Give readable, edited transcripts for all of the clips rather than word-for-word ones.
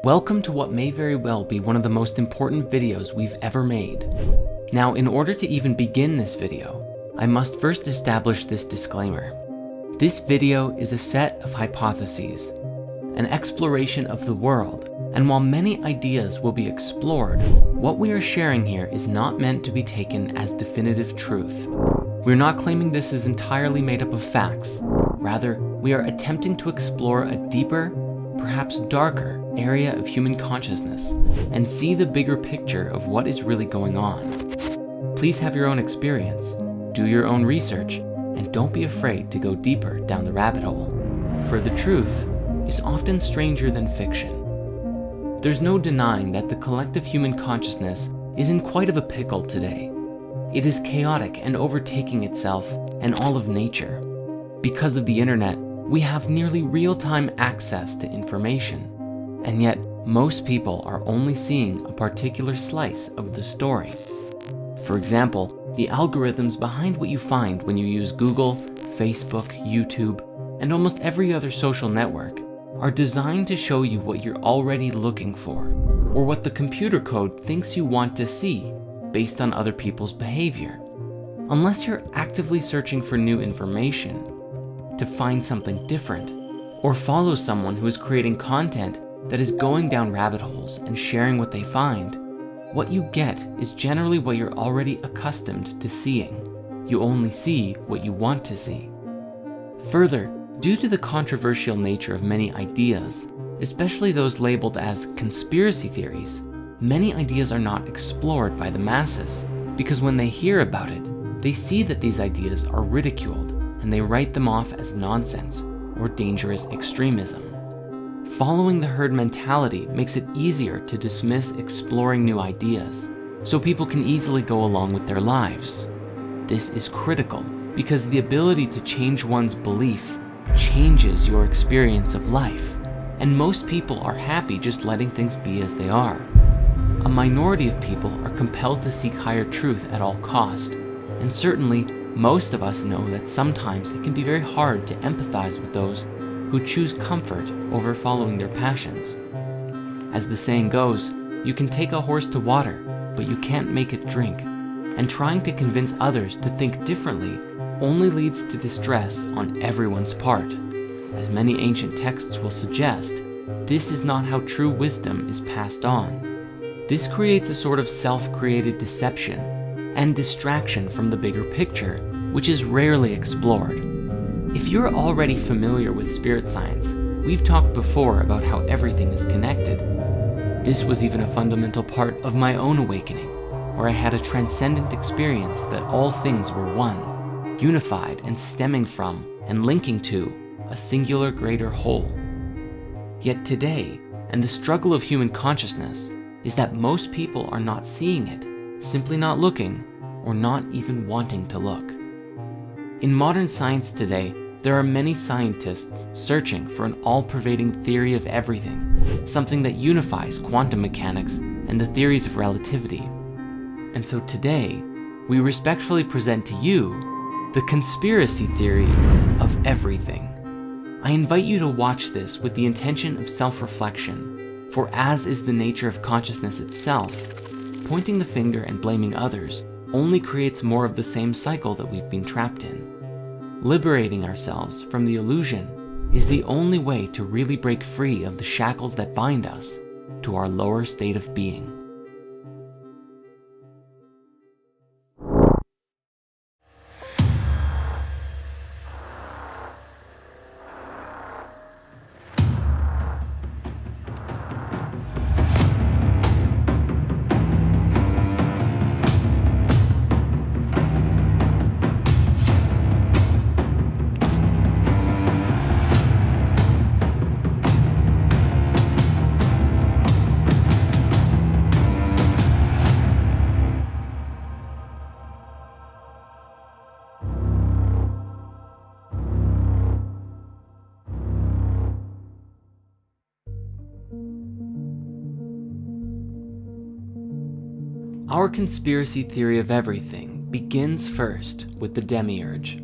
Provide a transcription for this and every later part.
Welcome to what may very well be one of the most important videos we've ever made. Now, in order to even begin this video, I must first establish this disclaimer. This video is a set of hypotheses, an exploration of the world, and while many ideas will be explored, what we are sharing here is not meant to be taken as definitive truth. We're not claiming this is entirely made up of facts. Rather, we are attempting to explore a deeper, perhaps darker, area of human consciousness and see the bigger picture of what is really going on. Please have your own experience, do your own research, and don't be afraid to go deeper down the rabbit hole. For the truth is often stranger than fiction. There's no denying that the collective human consciousness is in quite of a pickle today. It is chaotic and overtaking itself and all of nature. Because of the internet, we have nearly real-time access to information, and yet most people are only seeing a particular slice of the story. For example, the algorithms behind what you find when you use Google, Facebook, YouTube, and almost every other social network are designed to show you what you're already looking for, or what the computer code thinks you want to see based on other people's behavior. Unless you're actively searching for new information, to find something different, or follow someone who is creating content that is going down rabbit holes and sharing what they find, what you get is generally what you're already accustomed to seeing. You only see what you want to see. Further, due to the controversial nature of many ideas, especially those labeled as conspiracy theories, many ideas are not explored by the masses because when they hear about it, they see that these ideas are ridiculed and they write them off as nonsense or dangerous extremism. Following the herd mentality makes it easier to dismiss exploring new ideas, so people can easily go along with their lives. This is critical because the ability to change one's belief changes your experience of life, and most people are happy just letting things be as they are. A minority of people are compelled to seek higher truth at all cost, and certainly most of us know that sometimes it can be very hard to empathize with those who choose comfort over following their passions. As the saying goes, you can take a horse to water, but you can't make it drink, and trying to convince others to think differently only leads to distress on everyone's part. As many ancient texts will suggest, this is not how true wisdom is passed on. This creates a sort of self-created deception and distraction from the bigger picture, which is rarely explored. If you're already familiar with spirit science, we've talked before about how everything is connected. This was even a fundamental part of my own awakening, where I had a transcendent experience that all things were one, unified and stemming from and linking to a singular greater whole. Yet today, and the struggle of human consciousness, is that most people are not seeing it, simply not looking, or not even wanting to look. In modern science today, there are many scientists searching for an all-pervading theory of everything, something that unifies quantum mechanics and the theories of relativity. And so today, we respectfully present to you the conspiracy theory of everything. I invite you to watch this with the intention of self-reflection, for as is the nature of consciousness itself, pointing the finger and blaming others only creates more of the same cycle that we've been trapped in. Liberating ourselves from the illusion is the only way to really break free of the shackles that bind us to our lower state of being. Our conspiracy theory of everything begins first with the demiurge.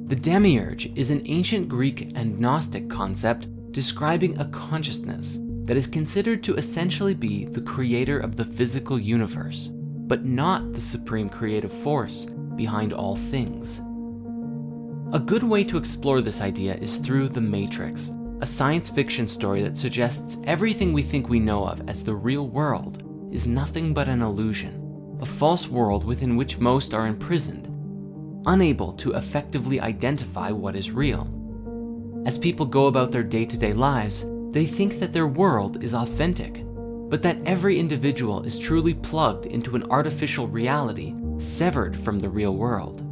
The demiurge is an ancient Greek and Gnostic concept describing a consciousness that is considered to essentially be the creator of the physical universe, but not the supreme creative force behind all things. A good way to explore this idea is through The Matrix, a science fiction story that suggests everything we think we know of as the real world is nothing but an illusion, a false world within which most are imprisoned, unable to effectively identify what is real. As people go about their day-to-day lives, they think that their world is authentic, but that every individual is truly plugged into an artificial reality severed from the real world.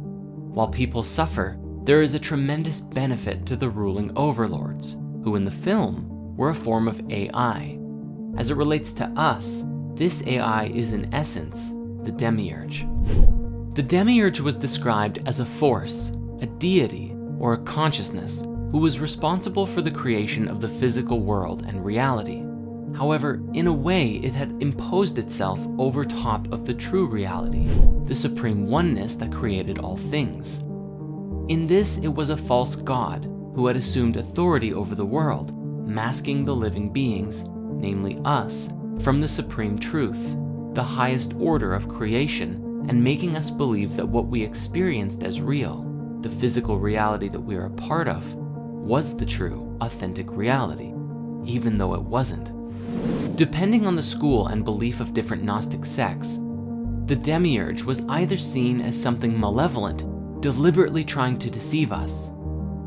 While people suffer, there is a tremendous benefit to the ruling overlords, who in the film were a form of AI. As it relates to us, this AI is in essence the demiurge. The demiurge was described as a force, a deity, or a consciousness who was responsible for the creation of the physical world and reality. However, in a way, it had imposed itself over top of the true reality, the supreme oneness that created all things. In this, it was a false god who had assumed authority over the world, masking the living beings, namely us, from the supreme truth, the highest order of creation, and making us believe that what we experienced as real, the physical reality that we are a part of, was the true, authentic reality, even though it wasn't. Depending on the school and belief of different Gnostic sects, the demiurge was either seen as something malevolent, deliberately trying to deceive us,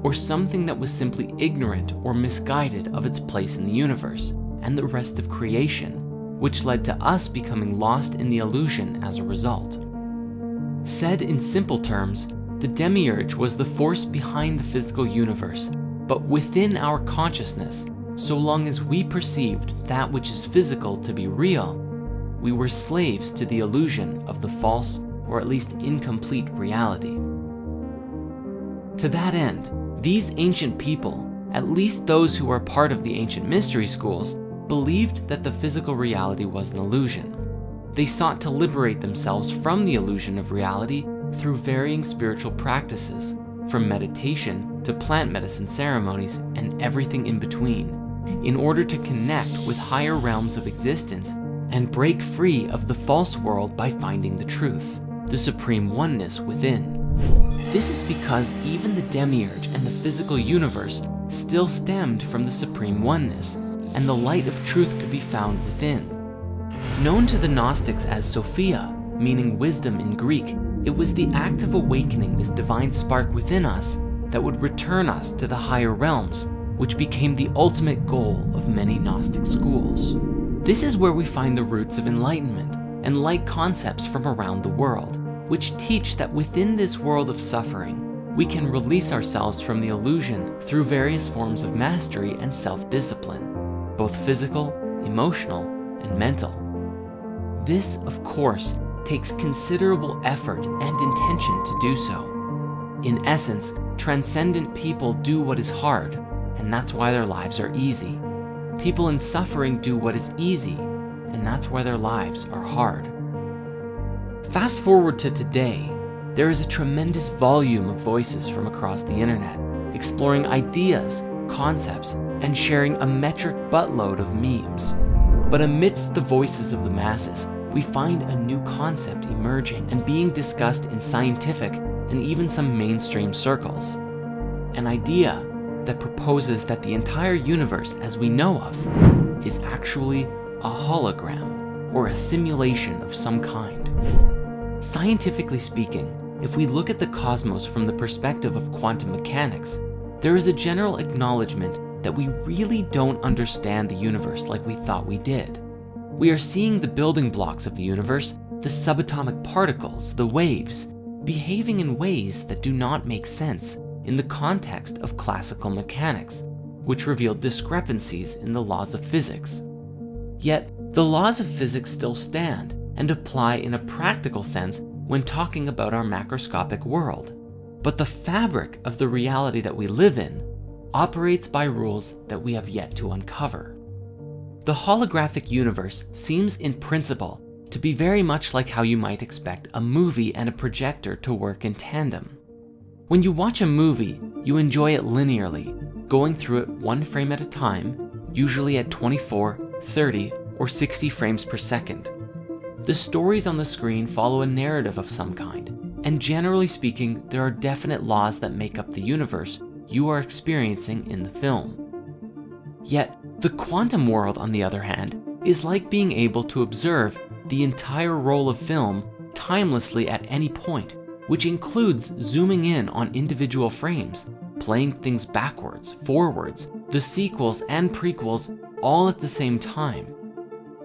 or something that was simply ignorant or misguided of its place in the universe and the rest of creation, which led to us becoming lost in the illusion as a result. Said in simple terms, the demiurge was the force behind the physical universe, but within our consciousness, so long as we perceived that which is physical to be real, we were slaves to the illusion of the false or at least incomplete reality. To that end, these ancient people, at least those who are part of the ancient mystery schools, believed that the physical reality was an illusion. They sought to liberate themselves from the illusion of reality through varying spiritual practices, from meditation to plant medicine ceremonies and everything in between, in order to connect with higher realms of existence and break free of the false world by finding the truth, the supreme oneness within. This is because even the demiurge and the physical universe still stemmed from the supreme oneness, and the light of truth could be found within. Known to the Gnostics as Sophia, meaning wisdom in Greek, it was the act of awakening this divine spark within us that would return us to the higher realms, which became the ultimate goal of many Gnostic schools. This is where we find the roots of enlightenment and light concepts from around the world, which teach that within this world of suffering, we can release ourselves from the illusion through various forms of mastery and self-discipline, both physical, emotional, and mental. This, of course, takes considerable effort and intention to do so. In essence, transcendent people do what is hard, and that's why their lives are easy. People in suffering do what is easy, and that's why their lives are hard. Fast forward to today, there is a tremendous volume of voices from across the internet, exploring ideas, concepts, and sharing a metric buttload of memes. But amidst the voices of the masses, we find a new concept emerging and being discussed in scientific and even some mainstream circles. An idea that proposes that the entire universe as we know of is actually a hologram or a simulation of some kind. Scientifically speaking, if we look at the cosmos from the perspective of quantum mechanics, there is a general acknowledgement that we really don't understand the universe like we thought we did. We are seeing the building blocks of the universe, the subatomic particles, the waves, behaving in ways that do not make sense in the context of classical mechanics, which revealed discrepancies in the laws of physics. Yet, the laws of physics still stand and apply in a practical sense when talking about our macroscopic world. But the fabric of the reality that we live in operates by rules that we have yet to uncover. The holographic universe seems in principle to be very much like how you might expect a movie and a projector to work in tandem. When you watch a movie, you enjoy it linearly, going through it one frame at a time, usually at 24, 30, or 60 frames per second. The stories on the screen follow a narrative of some kind, and generally speaking, there are definite laws that make up the universe you are experiencing in the film. Yet, the quantum world, on the other hand, is like being able to observe the entire roll of film timelessly at any point, which includes zooming in on individual frames, playing things backwards, forwards, the sequels and prequels all at the same time.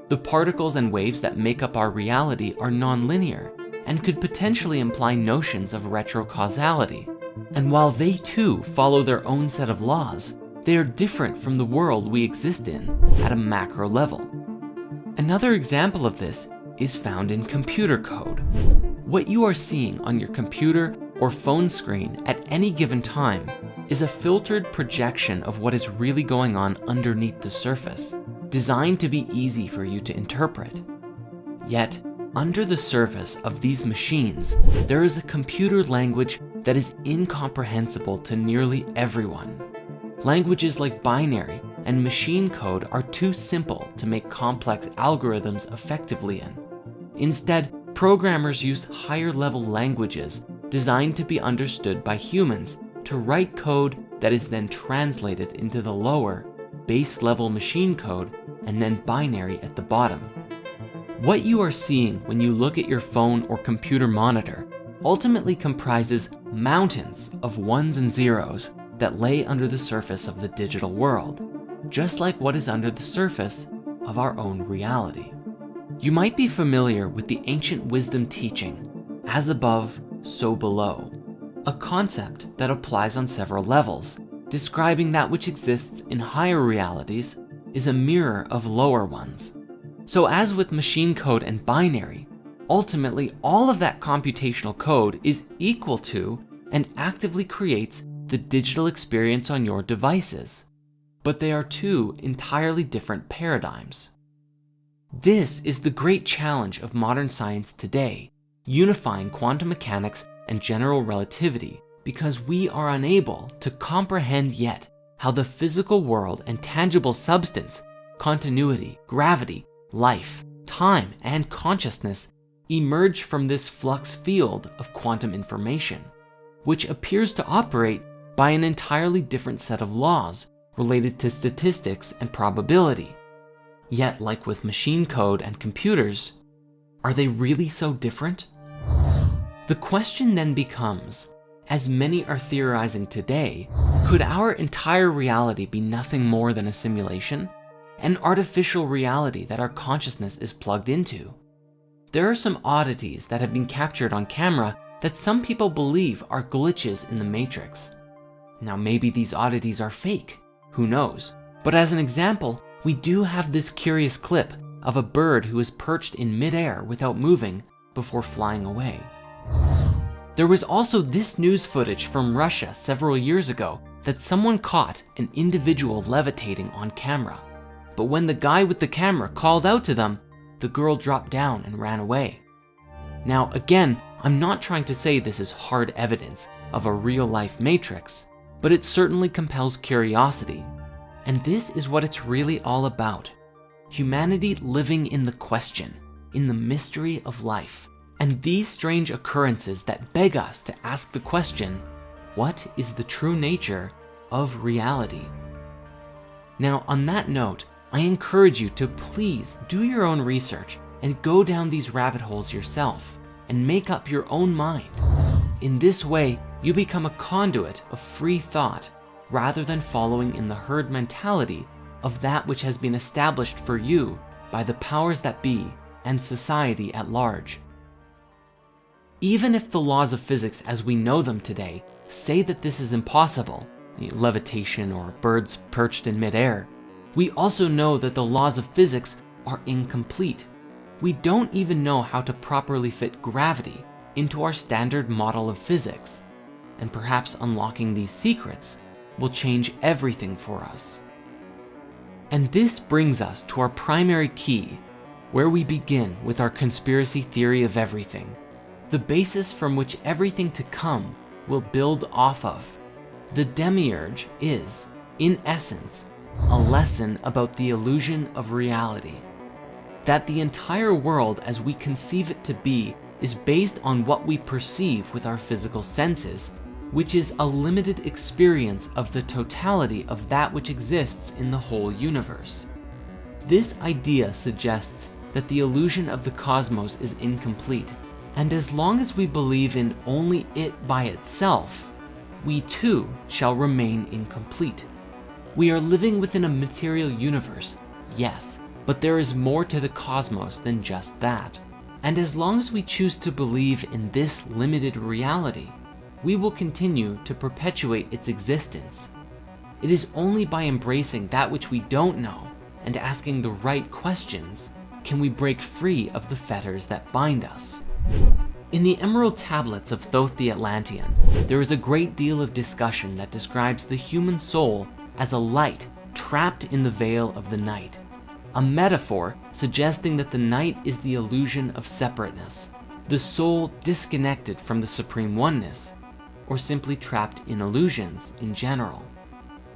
The particles and waves that make up our reality are non-linear and could potentially imply notions of retrocausality. And while they too follow their own set of laws, they are different from the world we exist in at a macro level. Another example of this is found in computer code. What you are seeing on your computer or phone screen at any given time is a filtered projection of what is really going on underneath the surface, designed to be easy for you to interpret. Yet, under the surface of these machines, there is a computer language that is incomprehensible to nearly everyone. Languages like binary and machine code are too simple to make complex algorithms effectively in. Instead, programmers use higher-level languages designed to be understood by humans to write code that is then translated into the lower, base-level machine code and then binary at the bottom. What you are seeing when you look at your phone or computer monitor ultimately comprises mountains of ones and zeros that lay under the surface of the digital world, just like what is under the surface of our own reality. You might be familiar with the ancient wisdom teaching, as above, so below, a concept that applies on several levels, describing that which exists in higher realities is a mirror of lower ones. So as with machine code and binary, ultimately all of that computational code is equal to and actively creates the digital experience on your devices. But they are two entirely different paradigms. This is the great challenge of modern science today, unifying quantum mechanics and general relativity, because we are unable to comprehend yet how the physical world and tangible substance, continuity, gravity, life, time, and consciousness emerge from this flux field of quantum information, which appears to operate by an entirely different set of laws related to statistics and probability. Yet, like with machine code and computers, are they really so different? The question then becomes, as many are theorizing today, could our entire reality be nothing more than a simulation? An artificial reality that our consciousness is plugged into? There are some oddities that have been captured on camera that some people believe are glitches in the Matrix. Now maybe these oddities are fake, who knows? But as an example, we do have this curious clip of a bird who is perched in midair without moving before flying away. There was also this news footage from Russia several years ago that someone caught an individual levitating on camera. But when the guy with the camera called out to them, the girl dropped down and ran away. Now again, I'm not trying to say this is hard evidence of a real-life Matrix, but it certainly compels curiosity. And this is what it's really all about. Humanity living in the question, in the mystery of life, and these strange occurrences that beg us to ask the question, what is the true nature of reality? Now, on that note, I encourage you to please do your own research and go down these rabbit holes yourself and make up your own mind. In this way, you become a conduit of free thought rather than following in the herd mentality of that which has been established for you by the powers that be and society at large. Even if the laws of physics as we know them today say that this is impossible, levitation or birds perched in midair, we also know that the laws of physics are incomplete. We don't even know how to properly fit gravity into our standard model of physics, and perhaps unlocking these secrets will change everything for us. And this brings us to our primary key, where we begin with our conspiracy theory of everything, the basis from which everything to come will build off of. The demiurge is, in essence, a lesson about the illusion of reality. That the entire world as we conceive it to be is based on what we perceive with our physical senses, which is a limited experience of the totality of that which exists in the whole universe. This idea suggests that the illusion of the cosmos is incomplete, and as long as we believe in only it by itself, we too shall remain incomplete. We are living within a material universe, yes, but there is more to the cosmos than just that. And as long as we choose to believe in this limited reality, we will continue to perpetuate its existence. It is only by embracing that which we don't know and asking the right questions can we break free of the fetters that bind us. In the Emerald Tablets of Thoth the Atlantean, there is a great deal of discussion that describes the human soul as a light trapped in the veil of the night, a metaphor suggesting that the night is the illusion of separateness, the soul disconnected from the supreme oneness, or simply trapped in illusions in general.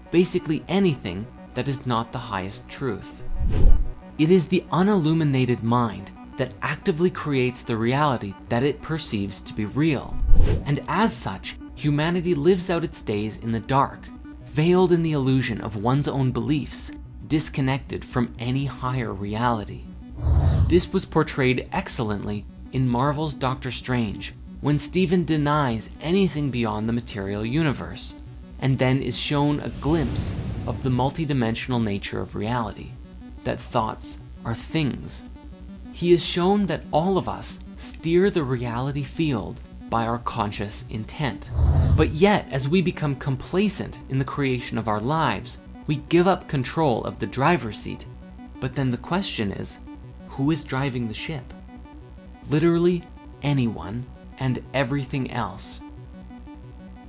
Basically anything that is not the highest truth. It is the unilluminated mind that actively creates the reality that it perceives to be real, and as such, humanity lives out its days in the dark, veiled in the illusion of one's own beliefs, disconnected from any higher reality. This was portrayed excellently in Marvel's Doctor Strange, when Stephen denies anything beyond the material universe, and then is shown a glimpse of the multidimensional nature of reality, that thoughts are things. He is shown that all of us steer the reality field by our conscious intent. But yet, as we become complacent in the creation of our lives, we give up control of the driver's seat. But then the question is, who is driving the ship? Literally anyone and everything else.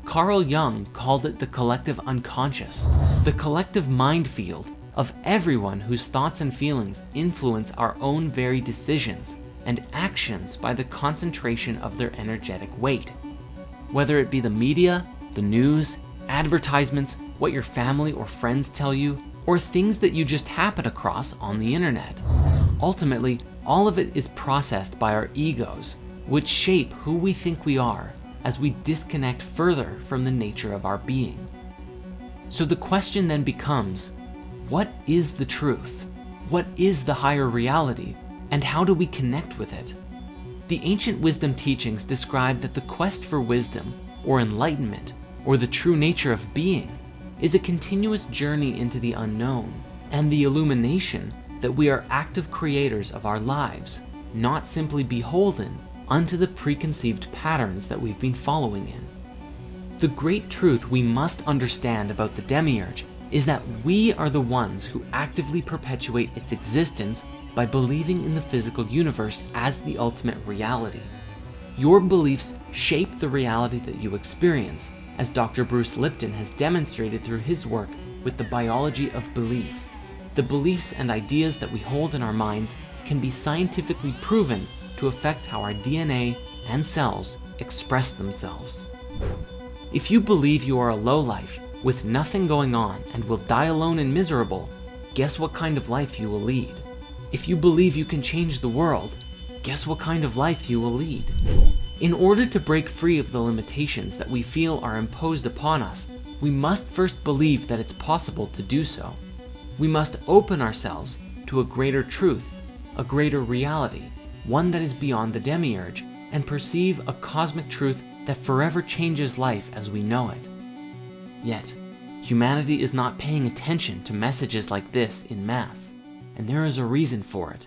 Carl Jung called it the collective unconscious, the collective mind field of everyone whose thoughts and feelings influence our own very decisions and actions by the concentration of their energetic weight. Whether it be the media, the news, advertisements, what your family or friends tell you, or things that you just happen across on the internet. Ultimately, all of it is processed by our egos, which shape who we think we are as we disconnect further from the nature of our being. So the question then becomes, what is the truth? What is the higher reality? And how do we connect with it? The ancient wisdom teachings describe that the quest for wisdom, or enlightenment, or the true nature of being, is a continuous journey into the unknown, and the illumination that we are active creators of our lives, not simply beholden unto the preconceived patterns that we've been following in. The great truth we must understand about the demiurge is that we are the ones who actively perpetuate its existence by believing in the physical universe as the ultimate reality. Your beliefs shape the reality that you experience, as Dr. Bruce Lipton has demonstrated through his work with the biology of belief. The beliefs and ideas that we hold in our minds can be scientifically proven to affect how our DNA and cells express themselves. If you believe you are a lowlife with nothing going on and will die alone and miserable, guess what kind of life you will lead? If you believe you can change the world, guess what kind of life you will lead? In order to break free of the limitations that we feel are imposed upon us, we must first believe that it's possible to do so. We must open ourselves to a greater truth, a greater reality, one that is beyond the demiurge, and perceive a cosmic truth that forever changes life as we know it. Yet, humanity is not paying attention to messages like this in mass, and there is a reason for it.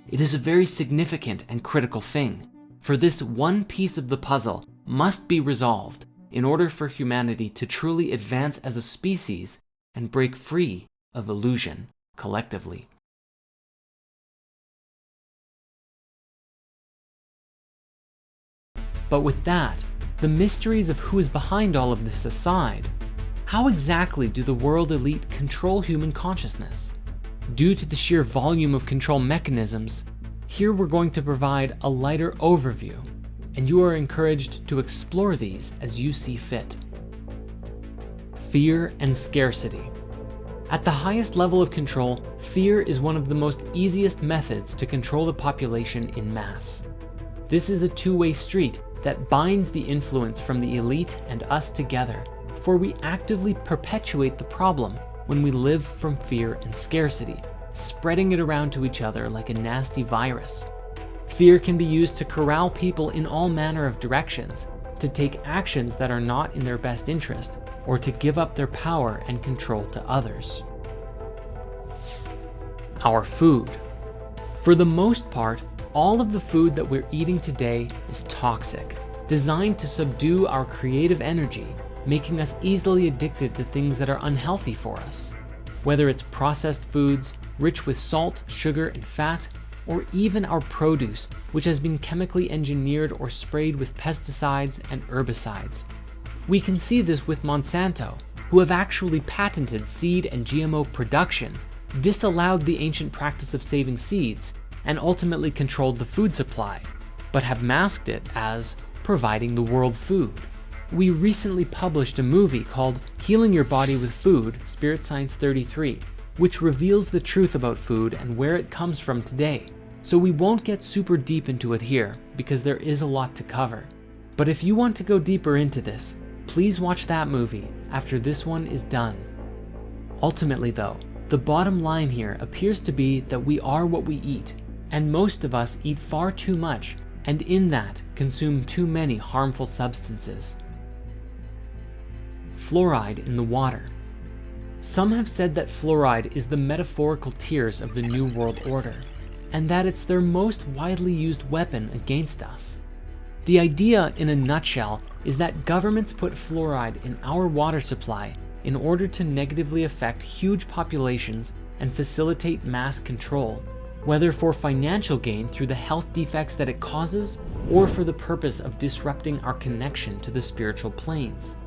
It is a very significant and critical thing, for this one piece of the puzzle must be resolved in order for humanity to truly advance as a species and break free of illusion collectively. But with that, the mysteries of who is behind all of this aside, how exactly do the world elite control human consciousness? Due to the sheer volume of control mechanisms, here we're going to provide a lighter overview, and you are encouraged to explore these as you see fit. Fear and scarcity. At the highest level of control, fear is one of the most easiest methods to control the population in mass. This is a two-way street that binds the influence from the elite and us together, for we actively perpetuate the problem when we live from fear and scarcity, spreading it around to each other like a nasty virus. Fear can be used to corral people in all manner of directions, to take actions that are not in their best interest, or to give up their power and control to others. Our food. For the most part, all of the food that we're eating today is toxic, designed to subdue our creative energy, making us easily addicted to things that are unhealthy for us. Whether it's processed foods, rich with salt, sugar, and fat, or even our produce, which has been chemically engineered or sprayed with pesticides and herbicides. We can see this with Monsanto, who have actually patented seed and GMO production, disallowed the ancient practice of saving seeds, and ultimately controlled the food supply, but have masked it as providing the world food. We recently published a movie called Healing Your Body with Food, Spirit Science 33, which reveals the truth about food and where it comes from today. So we won't get super deep into it here, because there is a lot to cover. But if you want to go deeper into this, please watch that movie after this one is done. Ultimately though, the bottom line here appears to be that we are what we eat, and most of us eat far too much, and in that consume too many harmful substances. Fluoride in the water. Some have said that fluoride is the metaphorical tears of the New World Order, and that it's their most widely used weapon against us. The idea, in a nutshell, is that governments put fluoride in our water supply in order to negatively affect huge populations and facilitate mass control, whether for financial gain through the health defects that it causes, or for the purpose of disrupting our connection to the spiritual planes.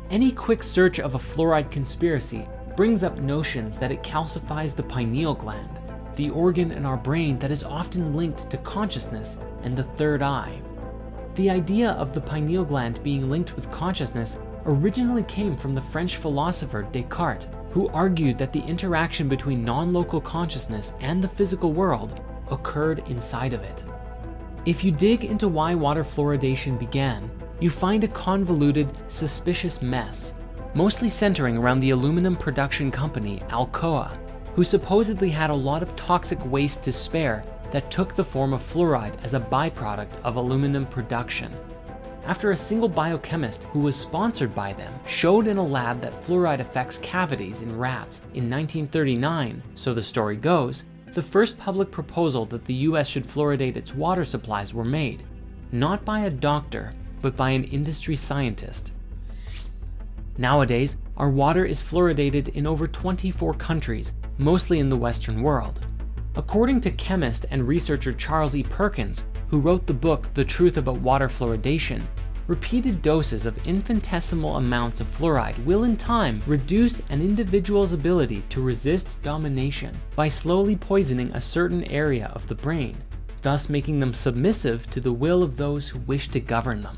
Any quick search of a fluoride conspiracy brings up notions that it calcifies the pineal gland, the organ in our brain that is often linked to consciousness and the third eye. The idea of the pineal gland being linked with consciousness originally came from the French philosopher Descartes, who argued that the interaction between non-local consciousness and the physical world occurred inside of it. If you dig into why water fluoridation began, you find a convoluted, suspicious mess, mostly centering around the aluminum production company Alcoa, who supposedly had a lot of toxic waste to spare that took the form of fluoride as a byproduct of aluminum production. After a single biochemist who was sponsored by them showed in a lab that fluoride affects cavities in rats in 1939, so the story goes, the first public proposal that the US should fluoridate its water supplies were made, not by a doctor, but by an industry scientist. Nowadays, our water is fluoridated in over 24 countries, mostly in the Western world. According to chemist and researcher Charles E. Perkins, who wrote the book The Truth About Water Fluoridation, repeated doses of infinitesimal amounts of fluoride will in time reduce an individual's ability to resist domination by slowly poisoning a certain area of the brain, thus making them submissive to the will of those who wish to govern them.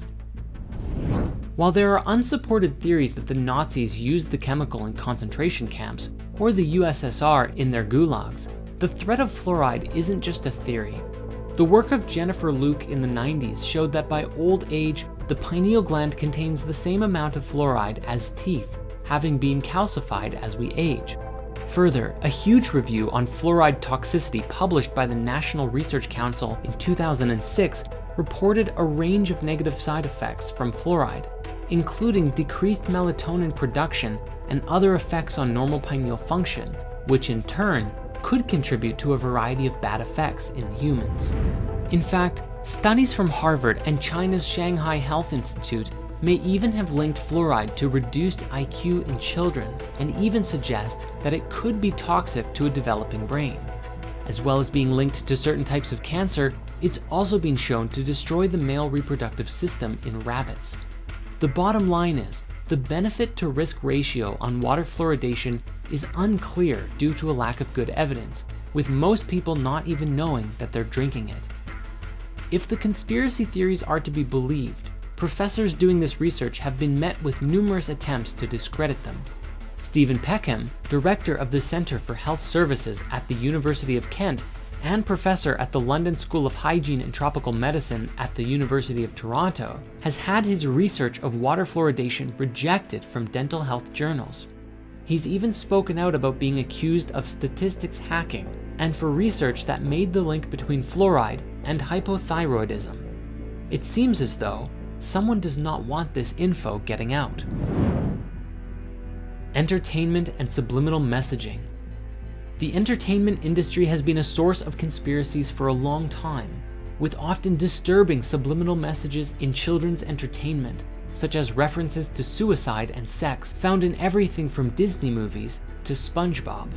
While there are unsupported theories that the Nazis used the chemical in concentration camps, or the USSR in their gulags, the threat of fluoride isn't just a theory. The work of Jennifer Luke in the 90s showed that by old age, the pineal gland contains the same amount of fluoride as teeth, having been calcified as we age. Further, a huge review on fluoride toxicity published by the National Research Council in 2006 reported a range of negative side effects from fluoride, including decreased melatonin production and other effects on normal pineal function, which in turn could contribute to a variety of bad effects in humans. In fact, studies from Harvard and China's Shanghai Health Institute may even have linked fluoride to reduced IQ in children, and even suggest that it could be toxic to a developing brain. As well as being linked to certain types of cancer, it's also been shown to destroy the male reproductive system in rabbits. The bottom line is, the benefit to risk ratio on water fluoridation is unclear due to a lack of good evidence, with most people not even knowing that they're drinking it. If the conspiracy theories are to be believed, professors doing this research have been met with numerous attempts to discredit them. Stephen Peckham, director of the Centre for Health Services at the University of Kent and professor at the London School of Hygiene and Tropical Medicine at the University of Toronto, has had his research of water fluoridation rejected from dental health journals. He's even spoken out about being accused of statistics hacking and for research that made the link between fluoride and hypothyroidism. It seems as though someone does not want this info getting out. Entertainment and subliminal messaging. The entertainment industry has been a source of conspiracies for a long time, with often disturbing subliminal messages in children's entertainment, such as references to suicide and sex found in everything from Disney movies to SpongeBob.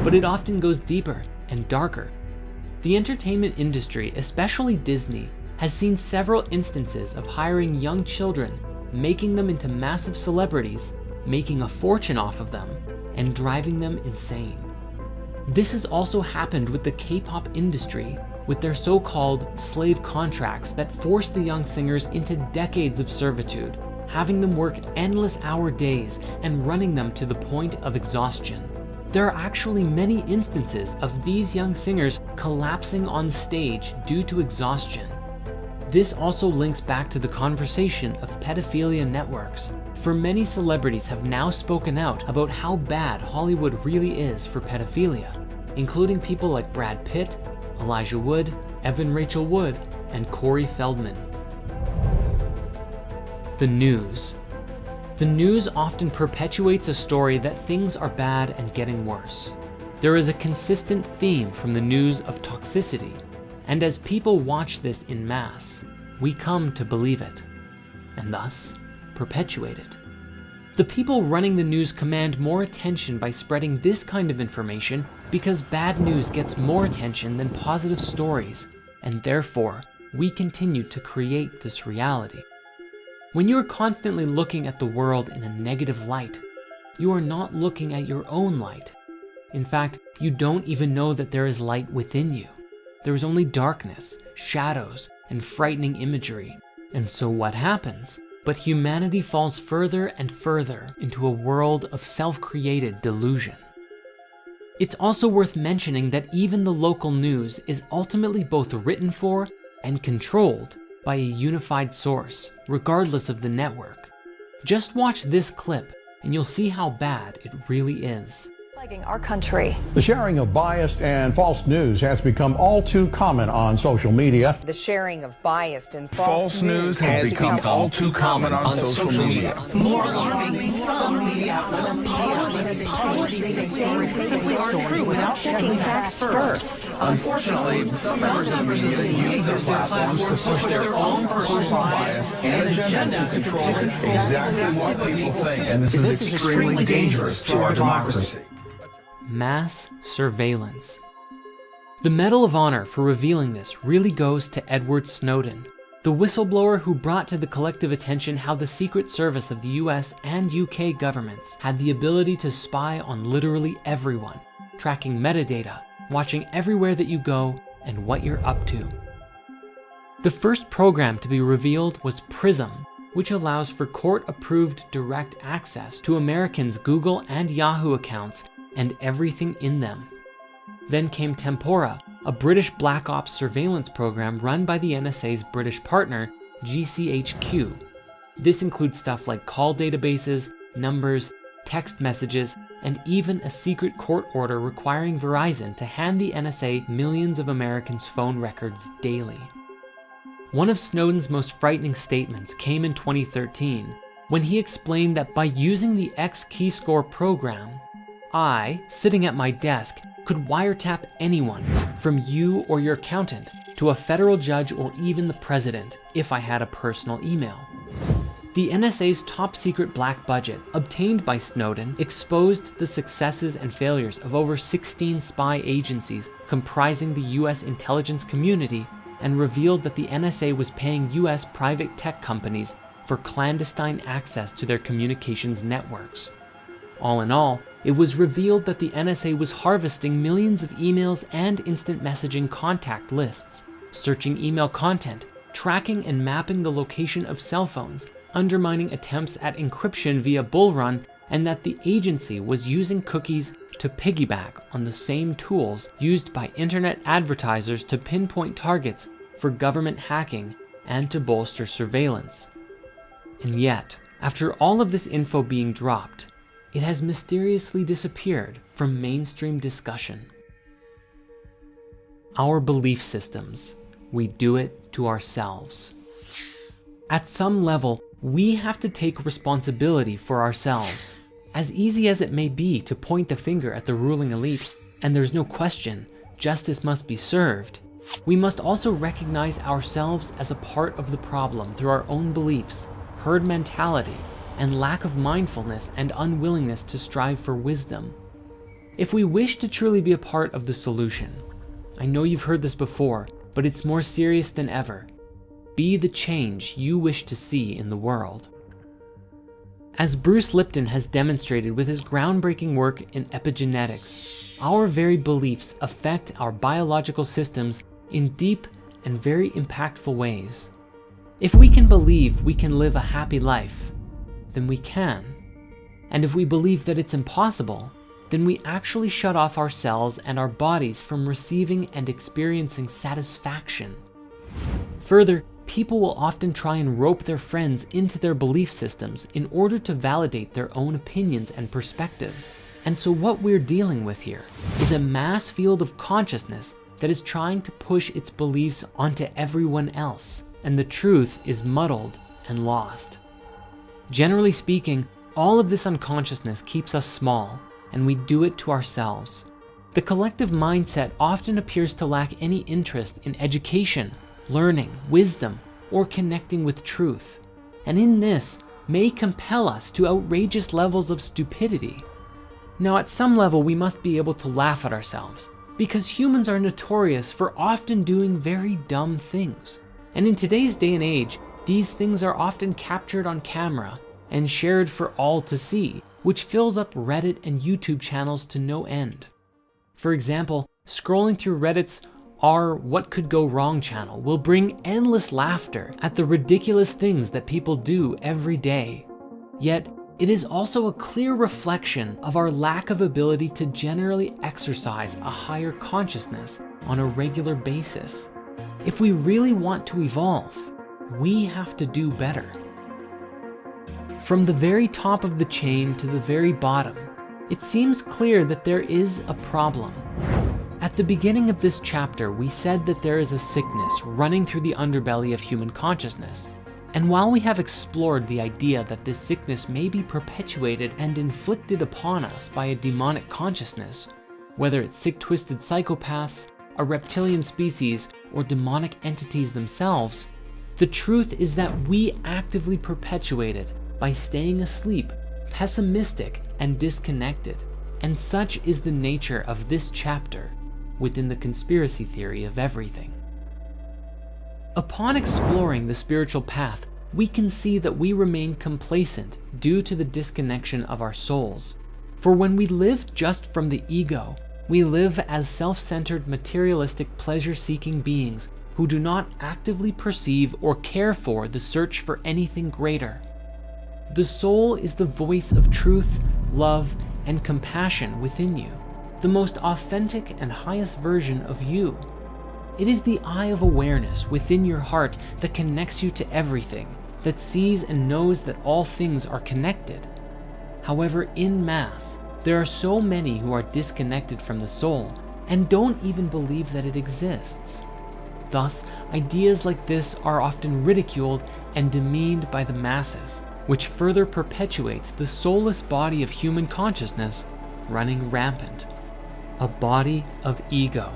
But it often goes deeper and darker. The entertainment industry, especially Disney, has seen several instances of hiring young children, making them into massive celebrities, making a fortune off of them, and driving them insane. This has also happened with the K-pop industry, with their so-called slave contracts that force the young singers into decades of servitude, having them work endless hour days and running them to the point of exhaustion. There are actually many instances of these young singers collapsing on stage due to exhaustion. This also links back to the conversation of pedophilia networks, for many celebrities have now spoken out about how bad Hollywood really is for pedophilia, including people like Brad Pitt, Elijah Wood, Evan Rachel Wood, and Corey Feldman. The news. The news often perpetuates a story that things are bad and getting worse. There is a consistent theme from the news of toxicity, and as people watch this in mass, we come to believe it, and thus perpetuate it. The people running the news command more attention by spreading this kind of information because bad news gets more attention than positive stories, and therefore, we continue to create this reality. When you are constantly looking at the world in a negative light, you are not looking at your own light. In fact, you don't even know that there is light within you. There is only darkness, shadows, and frightening imagery. And so what happens? But humanity falls further and further into a world of self-created delusion. It's also worth mentioning that even the local news is ultimately both written for and controlled by a unified source, regardless of the network. Just watch this clip and you'll see how bad it really is. Our country. The sharing of biased and false news has become all too common on social media. The sharing of biased and false news has become all too common on social media. More alarming, some media outlets publish things are true without checking facts first. Unfortunately, some members of the media use their platforms to push their own personal bias and agenda to control exactly what people think, and this is extremely dangerous to our democracy. Mass surveillance. The Medal of Honor for revealing this really goes to Edward Snowden, the whistleblower who brought to the collective attention how the Secret Service of the US and UK governments had the ability to spy on literally everyone, tracking metadata, watching everywhere that you go, and what you're up to. The first program to be revealed was PRISM, which allows for court-approved direct access to Americans' Google and Yahoo accounts and everything in them. Then came Tempora, a British Black Ops surveillance program run by the NSA's British partner, GCHQ. This includes stuff like call databases, numbers, text messages, and even a secret court order requiring Verizon to hand the NSA millions of Americans' phone records daily. One of Snowden's most frightening statements came in 2013, when he explained that by using the X-Keyscore program, I, sitting at my desk, could wiretap anyone, from you or your accountant, to a federal judge or even the president, if I had a personal email. The NSA's top secret black budget, obtained by Snowden, exposed the successes and failures of over 16 spy agencies comprising the US intelligence community, and revealed that the NSA was paying US private tech companies for clandestine access to their communications networks. All in all, it was revealed that the NSA was harvesting millions of emails and instant messaging contact lists, searching email content, tracking and mapping the location of cell phones, undermining attempts at encryption via Bull Run, and that the agency was using cookies to piggyback on the same tools used by internet advertisers to pinpoint targets for government hacking and to bolster surveillance. And yet, after all of this info being dropped, it has mysteriously disappeared from mainstream discussion. Our belief systems. We do it to ourselves. At some level, we have to take responsibility for ourselves. As easy as it may be to point the finger at the ruling elite, and there's no question, justice must be served, we must also recognize ourselves as a part of the problem through our own beliefs, herd mentality, and lack of mindfulness and unwillingness to strive for wisdom. If we wish to truly be a part of the solution, I know you've heard this before, but it's more serious than ever. Be the change you wish to see in the world. As Bruce Lipton has demonstrated with his groundbreaking work in epigenetics, our very beliefs affect our biological systems in deep and very impactful ways. If we can believe we can live a happy life, then we can. And if we believe that it's impossible, then we actually shut off ourselves and our bodies from receiving and experiencing satisfaction. Further, people will often try and rope their friends into their belief systems in order to validate their own opinions and perspectives. And so what we're dealing with here is a mass field of consciousness that is trying to push its beliefs onto everyone else, and the truth is muddled and lost. Generally speaking, all of this unconsciousness keeps us small, and we do it to ourselves. The collective mindset often appears to lack any interest in education, learning, wisdom, or connecting with truth, and in this may compel us to outrageous levels of stupidity. Now, at some level, we must be able to laugh at ourselves, because humans are notorious for often doing very dumb things. And in today's day and age, these things are often captured on camera and shared for all to see, which fills up Reddit and YouTube channels to no end. For example, scrolling through Reddit's Our What Could Go Wrong channel will bring endless laughter at the ridiculous things that people do every day. Yet, it is also a clear reflection of our lack of ability to generally exercise a higher consciousness on a regular basis. If we really want to evolve, we have to do better. From the very top of the chain to the very bottom, it seems clear that there is a problem. At the beginning of this chapter, we said that there is a sickness running through the underbelly of human consciousness. And while we have explored the idea that this sickness may be perpetuated and inflicted upon us by a demonic consciousness, whether it's sick, twisted psychopaths, a reptilian species, or demonic entities themselves, the truth is that we actively perpetuate it by staying asleep, pessimistic, and disconnected. And such is the nature of this chapter within the conspiracy theory of everything. Upon exploring the spiritual path, we can see that we remain complacent due to the disconnection of our souls. For when we live just from the ego, we live as self-centered, materialistic, pleasure-seeking beings who do not actively perceive or care for the search for anything greater. The soul is the voice of truth, love, and compassion within you, the most authentic and highest version of you. It is the eye of awareness within your heart that connects you to everything, that sees and knows that all things are connected. However, in mass, there are so many who are disconnected from the soul and don't even believe that it exists. Thus, ideas like this are often ridiculed and demeaned by the masses, which further perpetuates the soulless body of human consciousness running rampant. A body of ego.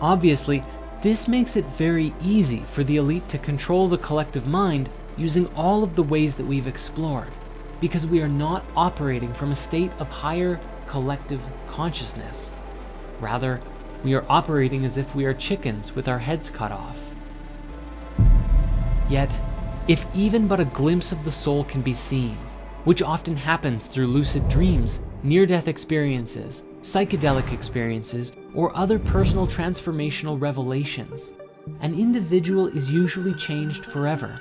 Obviously, this makes it very easy for the elite to control the collective mind using all of the ways that we've explored, because we are not operating from a state of higher collective consciousness. Rather, we are operating as if we are chickens with our heads cut off. Yet, if even but a glimpse of the soul can be seen, which often happens through lucid dreams, near-death experiences, psychedelic experiences, or other personal transformational revelations, an individual is usually changed forever.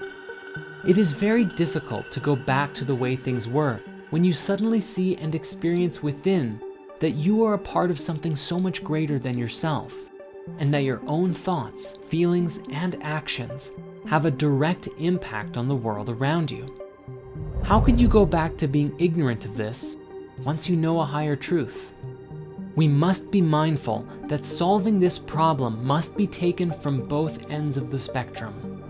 It is very difficult to go back to the way things were, when you suddenly see and experience within that you are a part of something so much greater than yourself, and that your own thoughts, feelings, and actions have a direct impact on the world around you. How could you go back to being ignorant of this once you know a higher truth? We must be mindful that solving this problem must be taken from both ends of the spectrum.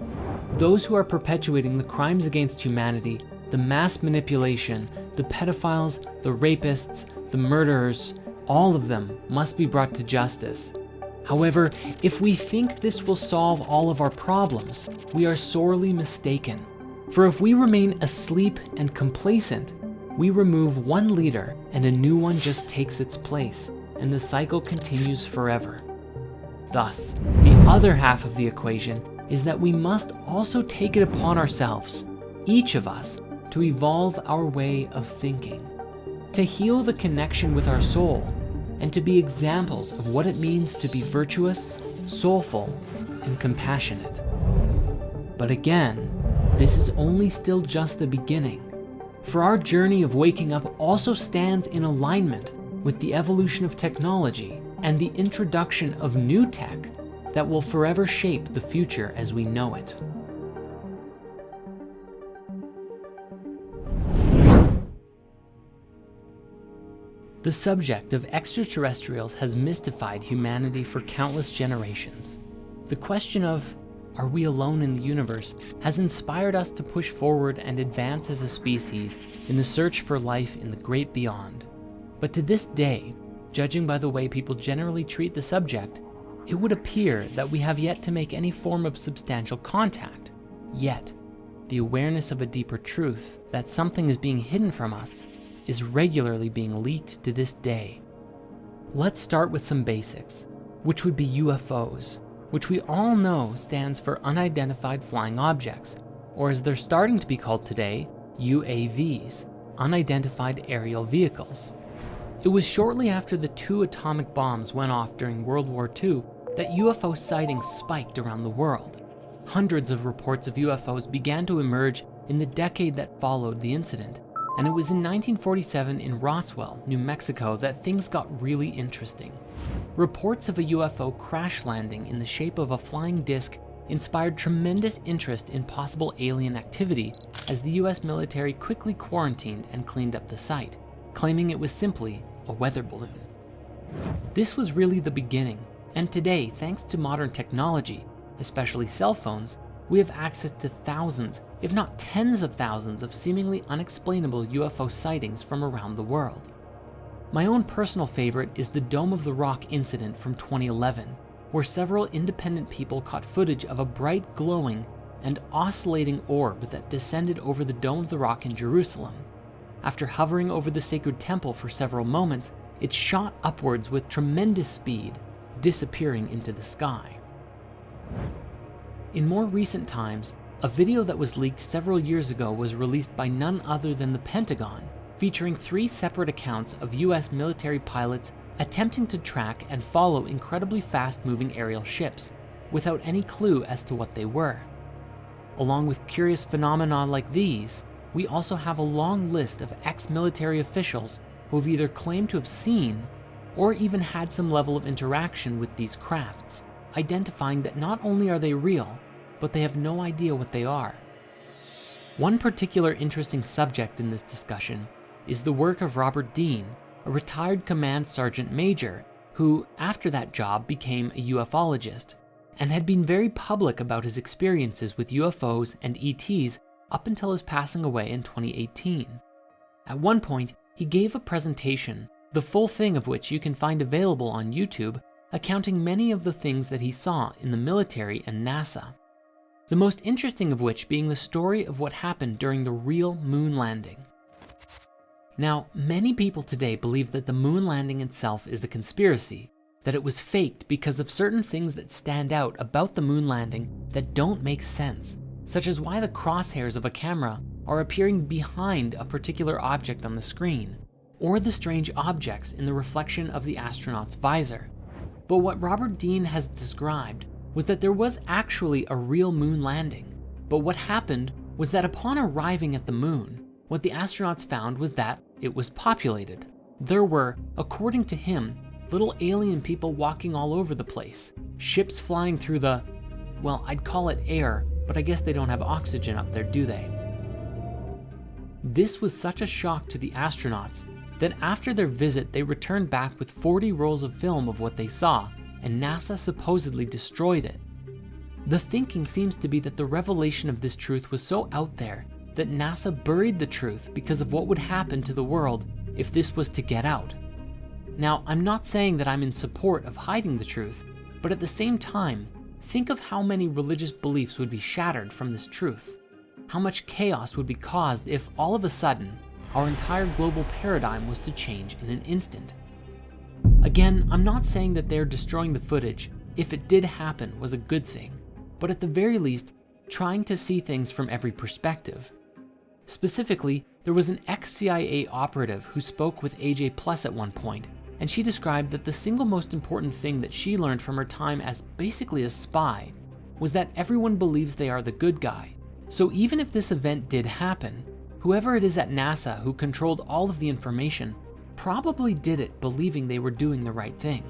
Those who are perpetuating the crimes against humanity, the mass manipulation, the pedophiles, the rapists, the murderers, all of them must be brought to justice. However, if we think this will solve all of our problems, we are sorely mistaken. For if we remain asleep and complacent, we remove one leader and a new one just takes its place, and the cycle continues forever. Thus, the other half of the equation is that we must also take it upon ourselves, each of us, to evolve our way of thinking, to heal the connection with our soul, and to be examples of what it means to be virtuous, soulful, and compassionate. But again, this is only still just the beginning, for our journey of waking up also stands in alignment with the evolution of technology and the introduction of new tech that will forever shape the future as we know it. The subject of extraterrestrials has mystified humanity for countless generations. The question of, are we alone in the universe, has inspired us to push forward and advance as a species in the search for life in the great beyond. But to this day, judging by the way people generally treat the subject, it would appear that we have yet to make any form of substantial contact. Yet, the awareness of a deeper truth, that something is being hidden from us, is regularly being leaked to this day. Let's start with some basics, which would be UFOs, which we all know stands for Unidentified Flying Objects, or as they're starting to be called today, UAVs, Unidentified Aerial Vehicles. It was shortly after the 2 atomic bombs went off during World War II that UFO sightings spiked around the world. Hundreds of reports of UFOs began to emerge in the decade that followed the incident, and it was in 1947 in Roswell, New Mexico, that things got really interesting. Reports of a UFO crash landing in the shape of a flying disc inspired tremendous interest in possible alien activity as the US military quickly quarantined and cleaned up the site, claiming it was simply a weather balloon. This was really the beginning, and today, thanks to modern technology, especially cell phones, we have access to thousands, if not tens of thousands, of seemingly unexplainable UFO sightings from around the world. My own personal favorite is the Dome of the Rock incident from 2011, where several independent people caught footage of a bright, glowing, and oscillating orb that descended over the Dome of the Rock in Jerusalem. After hovering over the sacred temple for several moments, it shot upwards with tremendous speed, disappearing into the sky. In more recent times, a video that was leaked several years ago was released by none other than the Pentagon, featuring 3 separate accounts of US military pilots attempting to track and follow incredibly fast-moving aerial ships, without any clue as to what they were. Along with curious phenomena like these, we also have a long list of ex-military officials who have either claimed to have seen or even had some level of interaction with these crafts, identifying that not only are they real, but they have no idea what they are. One particular interesting subject in this discussion is the work of Robert Dean, a retired command sergeant major who, after that job, became a ufologist and had been very public about his experiences with UFOs and ETs up until his passing away in 2018. At one point, he gave a presentation, the full thing of which you can find available on YouTube, accounting many of the things that he saw in the military and NASA. The most interesting of which being the story of what happened during the real moon landing. Now, many people today believe that the moon landing itself is a conspiracy, that it was faked because of certain things that stand out about the moon landing that don't make sense, such as why the crosshairs of a camera are appearing behind a particular object on the screen, or the strange objects in the reflection of the astronaut's visor. But what Robert Dean has described was that there was actually a real moon landing, but what happened was that upon arriving at the moon, what the astronauts found was that it was populated. There were, according to him, little alien people walking all over the place, ships flying through the, well, I'd call it air, but I guess they don't have oxygen up there, do they? This was such a shock to the astronauts that after their visit, they returned back with 40 rolls of film of what they saw, and NASA supposedly destroyed it. The thinking seems to be that the revelation of this truth was so out there that NASA buried the truth because of what would happen to the world if this was to get out. Now, I'm not saying that I'm in support of hiding the truth, but at the same time, think of how many religious beliefs would be shattered from this truth. How much chaos would be caused if all of a sudden, our entire global paradigm was to change in an instant. Again, I'm not saying that they're destroying the footage, if it did happen, was a good thing, but at the very least, trying to see things from every perspective. Specifically, there was an ex-CIA operative who spoke with AJ Plus at one point, and she described that the single most important thing that she learned from her time as basically a spy was that everyone believes they are the good guy. So even if this event did happen, whoever it is at NASA who controlled all of the information probably did it believing they were doing the right thing.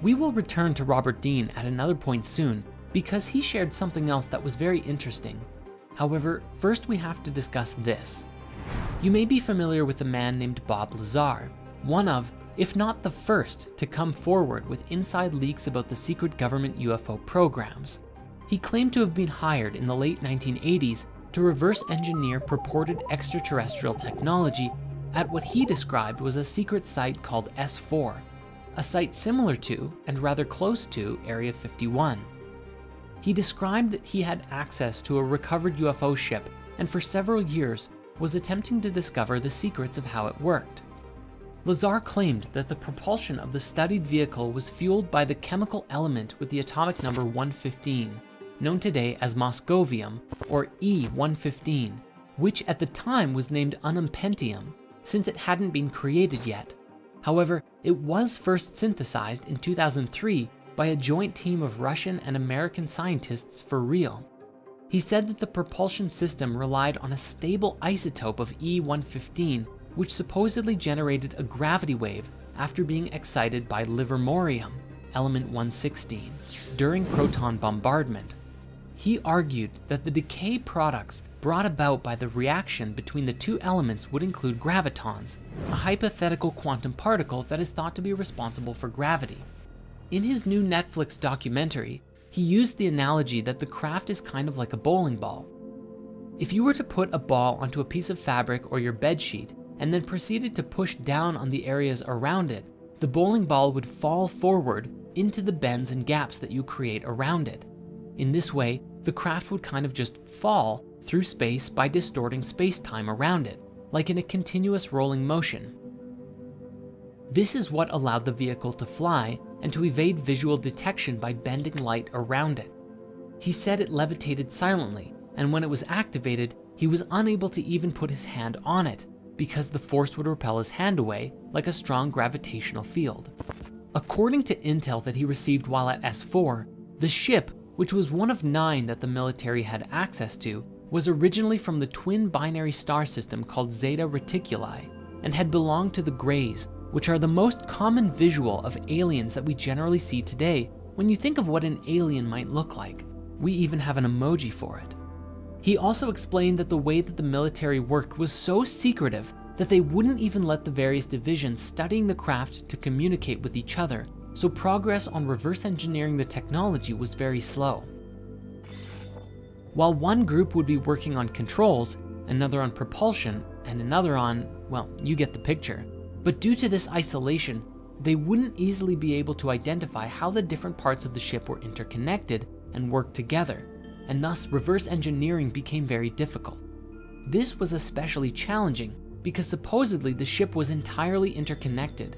We will return to Robert Dean at another point soon because he shared something else that was very interesting. However, first we have to discuss this. You may be familiar with a man named Bob Lazar, one of, if not the first, to come forward with inside leaks about the secret government UFO programs. He claimed to have been hired in the late 1980s to reverse engineer purported extraterrestrial technology at what he described was a secret site called S4, a site similar to, and rather close to, Area 51. He described that he had access to a recovered UFO ship and for several years was attempting to discover the secrets of how it worked. Lazar claimed that the propulsion of the studied vehicle was fueled by the chemical element with the atomic number 115, known today as moscovium, or E115, which at the time was named unumpentium, since it hadn't been created yet. However, it was first synthesized in 2003 by a joint team of Russian and American scientists for real. He said that the propulsion system relied on a stable isotope of E115, which supposedly generated a gravity wave after being excited by livermorium, element 116, during proton bombardment. He argued that the decay products brought about by the reaction between the two elements would include gravitons, a hypothetical quantum particle that is thought to be responsible for gravity. In his new Netflix documentary, he used the analogy that the craft is kind of like a bowling ball. If you were to put a ball onto a piece of fabric or your bed sheet and then proceeded to push down on the areas around it, the bowling ball would fall forward into the bends and gaps that you create around it. In this way, the craft would kind of just fall through space by distorting space-time around it, like in a continuous rolling motion. This is what allowed the vehicle to fly and to evade visual detection by bending light around it. He said it levitated silently, and when it was activated, he was unable to even put his hand on it because the force would repel his hand away like a strong gravitational field. According to intel that he received while at S4, the ship, which was one of 9 that the military had access to, was originally from the twin binary star system called Zeta Reticuli and had belonged to the Greys, which are the most common visual of aliens that we generally see today when you think of what an alien might look like. We even have an emoji for it. He also explained that the way that the military worked was so secretive that they wouldn't even let the various divisions studying the craft to communicate with each other, so progress on reverse engineering the technology was very slow. While one group would be working on controls, another on propulsion, and another on, well, you get the picture. But due to this isolation, they wouldn't easily be able to identify how the different parts of the ship were interconnected and worked together, and thus reverse engineering became very difficult. This was especially challenging because supposedly the ship was entirely interconnected.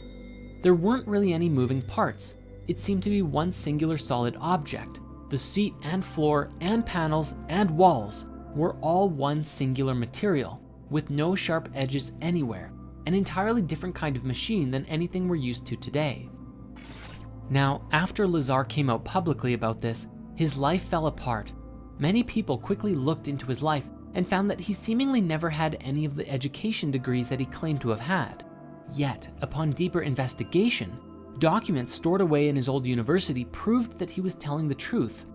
There weren't really any moving parts. It seemed to be one singular solid object. The seat and floor and panels and walls were all one singular material, with no sharp edges anywhere, an entirely different kind of machine than anything we're used to today. Now, after Lazar came out publicly about this, his life fell apart. Many people quickly looked into his life and found that he seemingly never had any of the education degrees that he claimed to have had. Yet, upon deeper investigation, documents stored away in his old university proved that he was telling the truth.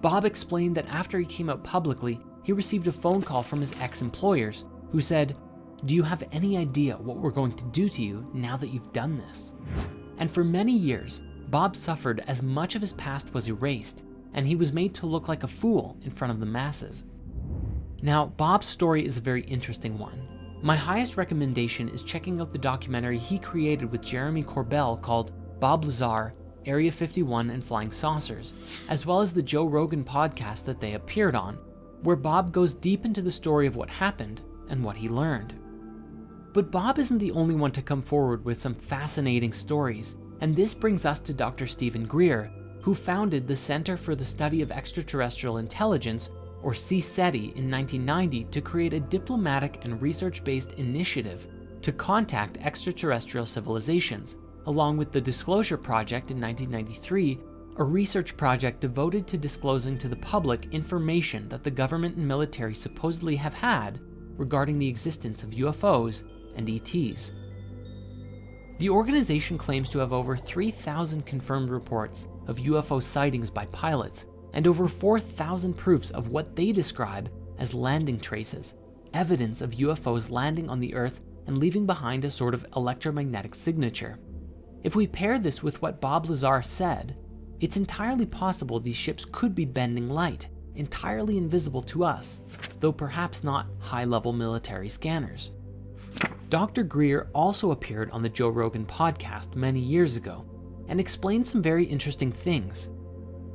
Bob explained that after he came out publicly, he received a phone call from his ex-employers who said, "Do you have any idea what we're going to do to you now that you've done this?" And for many years, Bob suffered as much of his past was erased, and he was made to look like a fool in front of the masses. Now, Bob's story is a very interesting one. My highest recommendation is checking out the documentary he created with Jeremy Corbell called Bob Lazar, Area 51 and Flying Saucers, as well as the Joe Rogan podcast that they appeared on, where Bob goes deep into the story of what happened and what he learned. But Bob isn't the only one to come forward with some fascinating stories, and this brings us to Dr. Stephen Greer, who founded the Center for the Study of Extraterrestrial Intelligence, or CSETI, in 1990 to create a diplomatic and research-based initiative to contact extraterrestrial civilizations, along with the Disclosure Project in 1993, a research project devoted to disclosing to the public information that the government and military supposedly have had regarding the existence of UFOs and ETs. The organization claims to have over 3,000 confirmed reports of UFO sightings by pilots and over 4,000 proofs of what they describe as landing traces, evidence of UFOs landing on the Earth and leaving behind a sort of electromagnetic signature. If we pair this with what Bob Lazar said, it's entirely possible these ships could be bending light, entirely invisible to us, though perhaps not high-level military scanners. Dr. Greer also appeared on the Joe Rogan podcast many years ago and explained some very interesting things.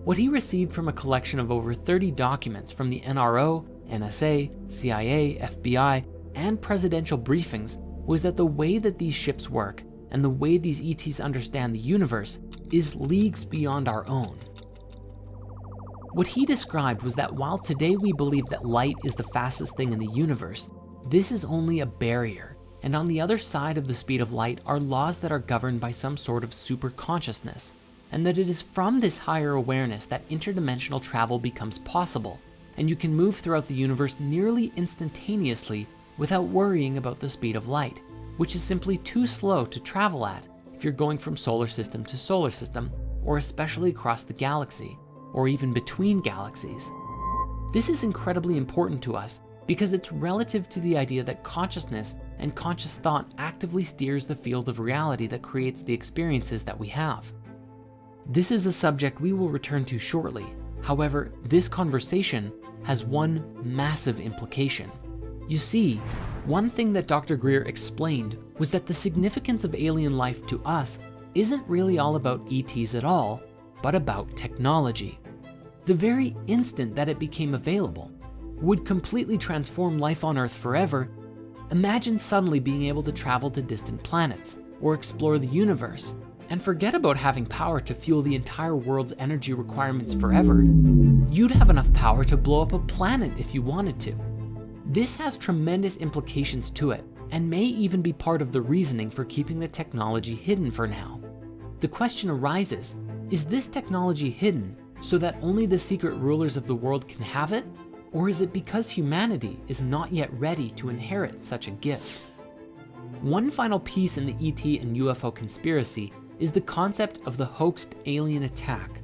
What he received from a collection of over 30 documents from the NRO, NSA, CIA, FBI, and presidential briefings was that the way that these ships work and the way these ETs understand the universe is leagues beyond our own. What he described was that while today we believe that light is the fastest thing in the universe, this is only a barrier, and on the other side of the speed of light are laws that are governed by some sort of super consciousness, and that it is from this higher awareness that interdimensional travel becomes possible, and you can move throughout the universe nearly instantaneously without worrying about the speed of light, which is simply too slow to travel at if you're going from solar system to solar system, or especially across the galaxy, or even between galaxies. This is incredibly important to us because it's relative to the idea that consciousness and conscious thought actively steers the field of reality that creates the experiences that we have. This is a subject we will return to shortly. However, this conversation has one massive implication. You see, one thing that Dr. Greer explained was that the significance of alien life to us isn't really all about ETs at all, but about technology. The very instant that it became available would completely transform life on Earth forever. Imagine suddenly being able to travel to distant planets or explore the universe, and forget about having power to fuel the entire world's energy requirements forever. You'd have enough power to blow up a planet if you wanted to. This has tremendous implications to it, and may even be part of the reasoning for keeping the technology hidden for now. The question arises, is this technology hidden so that only the secret rulers of the world can have it? Or is it because humanity is not yet ready to inherit such a gift? One final piece in the ET and UFO conspiracy is the concept of the hoaxed alien attack.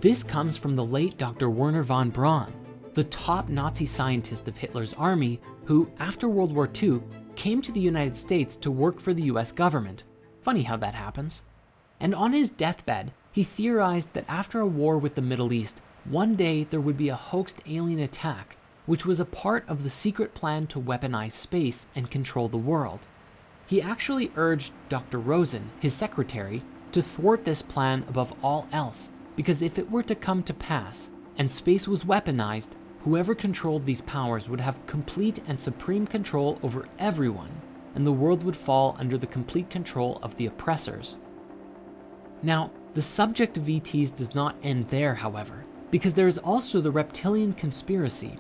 This comes from the late Dr. Wernher von Braun, the top Nazi scientist of Hitler's army, who, after World War II, came to the United States to work for the US government. Funny how that happens. And on his deathbed, he theorized that after a war with the Middle East, one day there would be a hoaxed alien attack, which was a part of the secret plan to weaponize space and control the world. He actually urged Dr. Rosen, his secretary, to thwart this plan above all else, because if it were to come to pass, and space was weaponized, whoever controlled these powers would have complete and supreme control over everyone, and the world would fall under the complete control of the oppressors. Now, the subject of ETs does not end there, however, because there is also the reptilian conspiracy,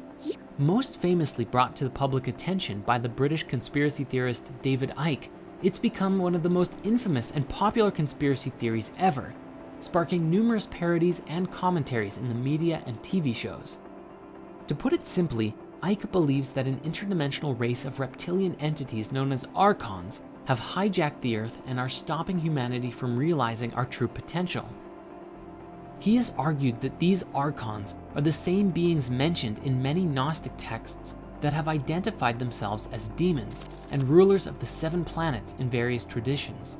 most famously brought to the public attention by the British conspiracy theorist David Icke. It's become one of the most infamous and popular conspiracy theories ever, sparking numerous parodies and commentaries in the media and TV shows. To put it simply, Ike believes that an interdimensional race of reptilian entities known as Archons have hijacked the Earth and are stopping humanity from realizing our true potential. He has argued that these Archons are the same beings mentioned in many Gnostic texts that have identified themselves as demons and rulers of the 7 planets in various traditions,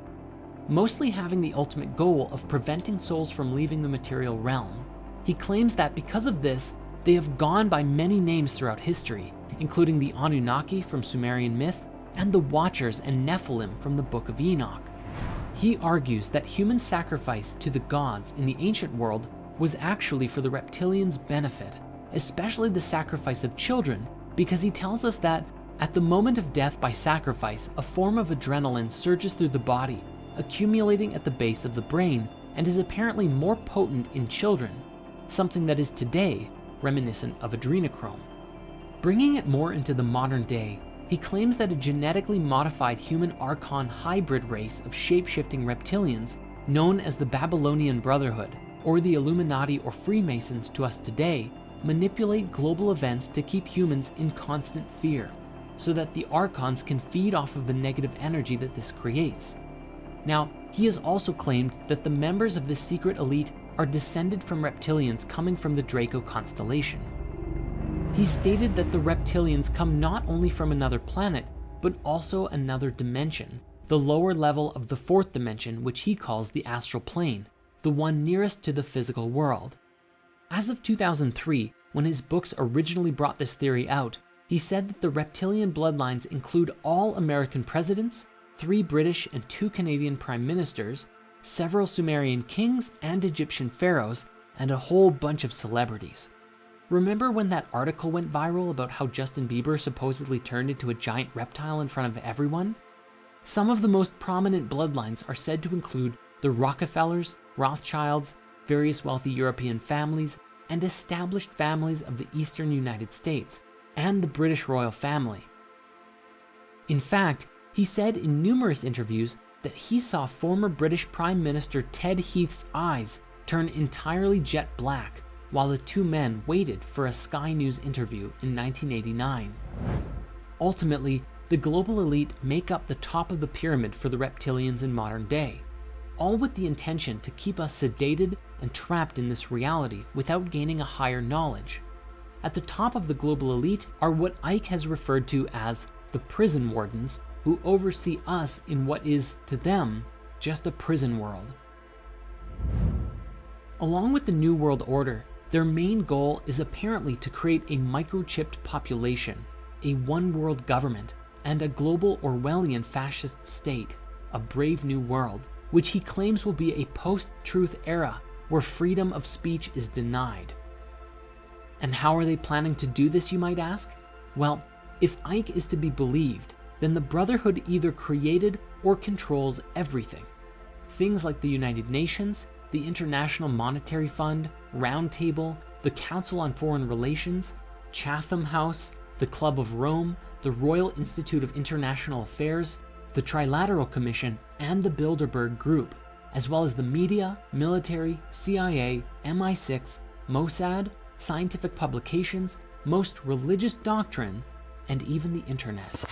mostly having the ultimate goal of preventing souls from leaving the material realm. He claims that because of this, they have gone by many names throughout history, including the Anunnaki from Sumerian myth and the Watchers and Nephilim from the Book of Enoch. He argues that human sacrifice to the gods in the ancient world was actually for the reptilians' benefit, especially the sacrifice of children, because he tells us that at the moment of death by sacrifice, a form of adrenaline surges through the body, accumulating at the base of the brain, and is apparently more potent in children, something that is today reminiscent of adrenochrome. Bringing it more into the modern day, he claims that a genetically modified human Archon hybrid race of shape-shifting reptilians, known as the Babylonian Brotherhood, or the Illuminati or Freemasons to us today, manipulate global events to keep humans in constant fear, so that the Archons can feed off of the negative energy that this creates. Now, he has also claimed that the members of this secret elite are descended from reptilians coming from the Draco constellation. He stated that the reptilians come not only from another planet, but also another dimension, the lower level of the 4th dimension, which he calls the astral plane, the one nearest to the physical world. As of 2003, when his books originally brought this theory out, he said that the reptilian bloodlines include all American presidents, 3 British and 2 Canadian prime ministers, several Sumerian kings and Egyptian pharaohs, and a whole bunch of celebrities. Remember when that article went viral about how Justin Bieber supposedly turned into a giant reptile in front of everyone? Some of the most prominent bloodlines are said to include the Rockefellers, Rothschilds, various wealthy European families, and established families of the eastern United States, and the British royal family. In fact, he said in numerous interviews that he saw former British Prime Minister Ted Heath's eyes turn entirely jet black while the 2 men waited for a Sky News interview in 1989. Ultimately, the global elite make up the top of the pyramid for the reptilians in modern day, all with the intention to keep us sedated and trapped in this reality without gaining a higher knowledge. At the top of the global elite are what Ike has referred to as the prison wardens, who oversee us in what is, to them, just a prison world. Along with the New World Order, their main goal is apparently to create a microchipped population, a one-world government, and a global Orwellian fascist state, a brave new world, which he claims will be a post-truth era where freedom of speech is denied. And how are they planning to do this, you might ask? Well, if Ike is to be believed, then the Brotherhood either created or controls everything. Things like the United Nations, the International Monetary Fund, Round Table, the Council on Foreign Relations, Chatham House, the Club of Rome, the Royal Institute of International Affairs, the Trilateral Commission, and the Bilderberg Group, as well as the media, military, CIA, MI6, Mossad, scientific publications, most religious doctrine, and even the internet.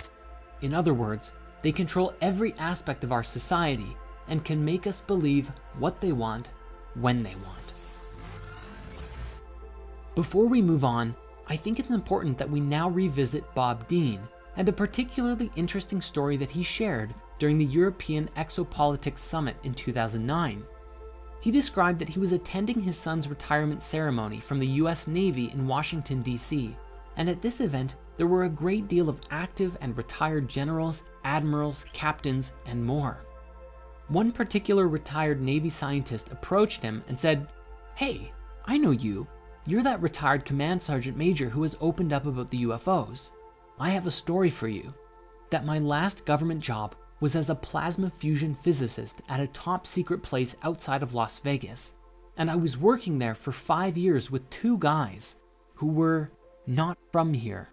In other words, they control every aspect of our society and can make us believe what they want, when they want. Before we move on, I think it's important that we now revisit Bob Dean and a particularly interesting story that he shared during the European Exopolitics Summit in 2009. He described that he was attending his son's retirement ceremony from the US Navy in Washington, D.C., and at this event, there were a great deal of active and retired generals, admirals, captains, and more. One particular retired Navy scientist approached him and said, "Hey, I know you. You're that retired command sergeant major who has opened up about the UFOs. I have a story for you. That my last government job was as a plasma fusion physicist at a top secret place outside of Las Vegas, and I was working there for 5 years with 2 guys who were not from here.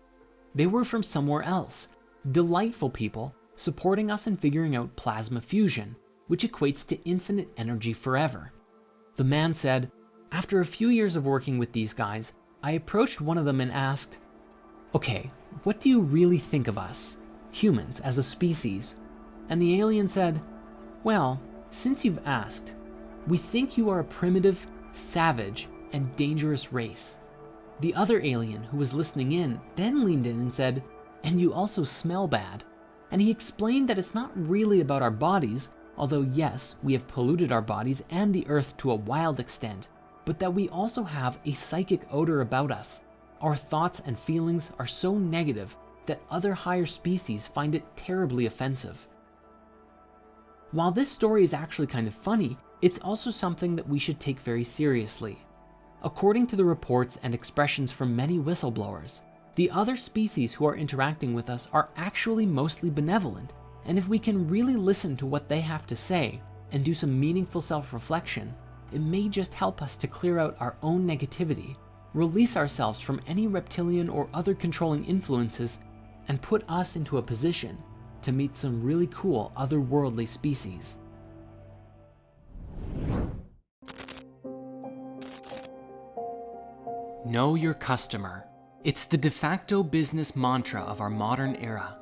They were from somewhere else, delightful people supporting us in figuring out plasma fusion, which equates to infinite energy forever." The man said, "After a few years of working with these guys, I approached one of them and asked, okay, what do you really think of us, humans, as a species? And the alien said, well, since you've asked, we think you are a primitive, savage, and dangerous race. The other alien who was listening in then leaned in and said, and you also smell bad. And he explained that it's not really about our bodies, although yes, we have polluted our bodies and the earth to a wild extent, but that we also have a psychic odor about us. Our thoughts and feelings are so negative that other higher species find it terribly offensive. While this story is actually kind of funny, it's also something that we should take very seriously. According to the reports and expressions from many whistleblowers, the other species who are interacting with us are actually mostly benevolent, and if we can really listen to what they have to say and do some meaningful self-reflection, it may just help us to clear out our own negativity, release ourselves from any reptilian or other controlling influences, and put us into a position to meet some really cool otherworldly species. Know your customer. It's the de facto business mantra of our modern era.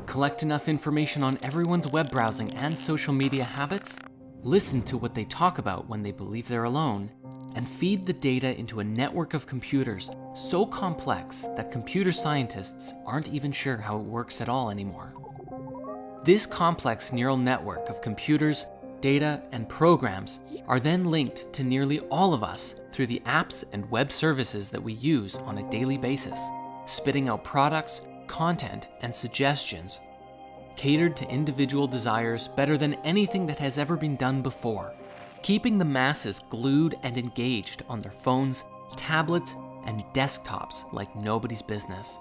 Collect enough information on everyone's web browsing and social media habits, listen to what they talk about when they believe they're alone, and feed the data into a network of computers so complex that computer scientists aren't even sure how it works at all anymore. This complex neural network of computers, data, and programs are then linked to nearly all of us through the apps and web services that we use on a daily basis, spitting out products, content, and suggestions catered to individual desires better than anything that has ever been done before, keeping the masses glued and engaged on their phones, tablets, and desktops like nobody's business,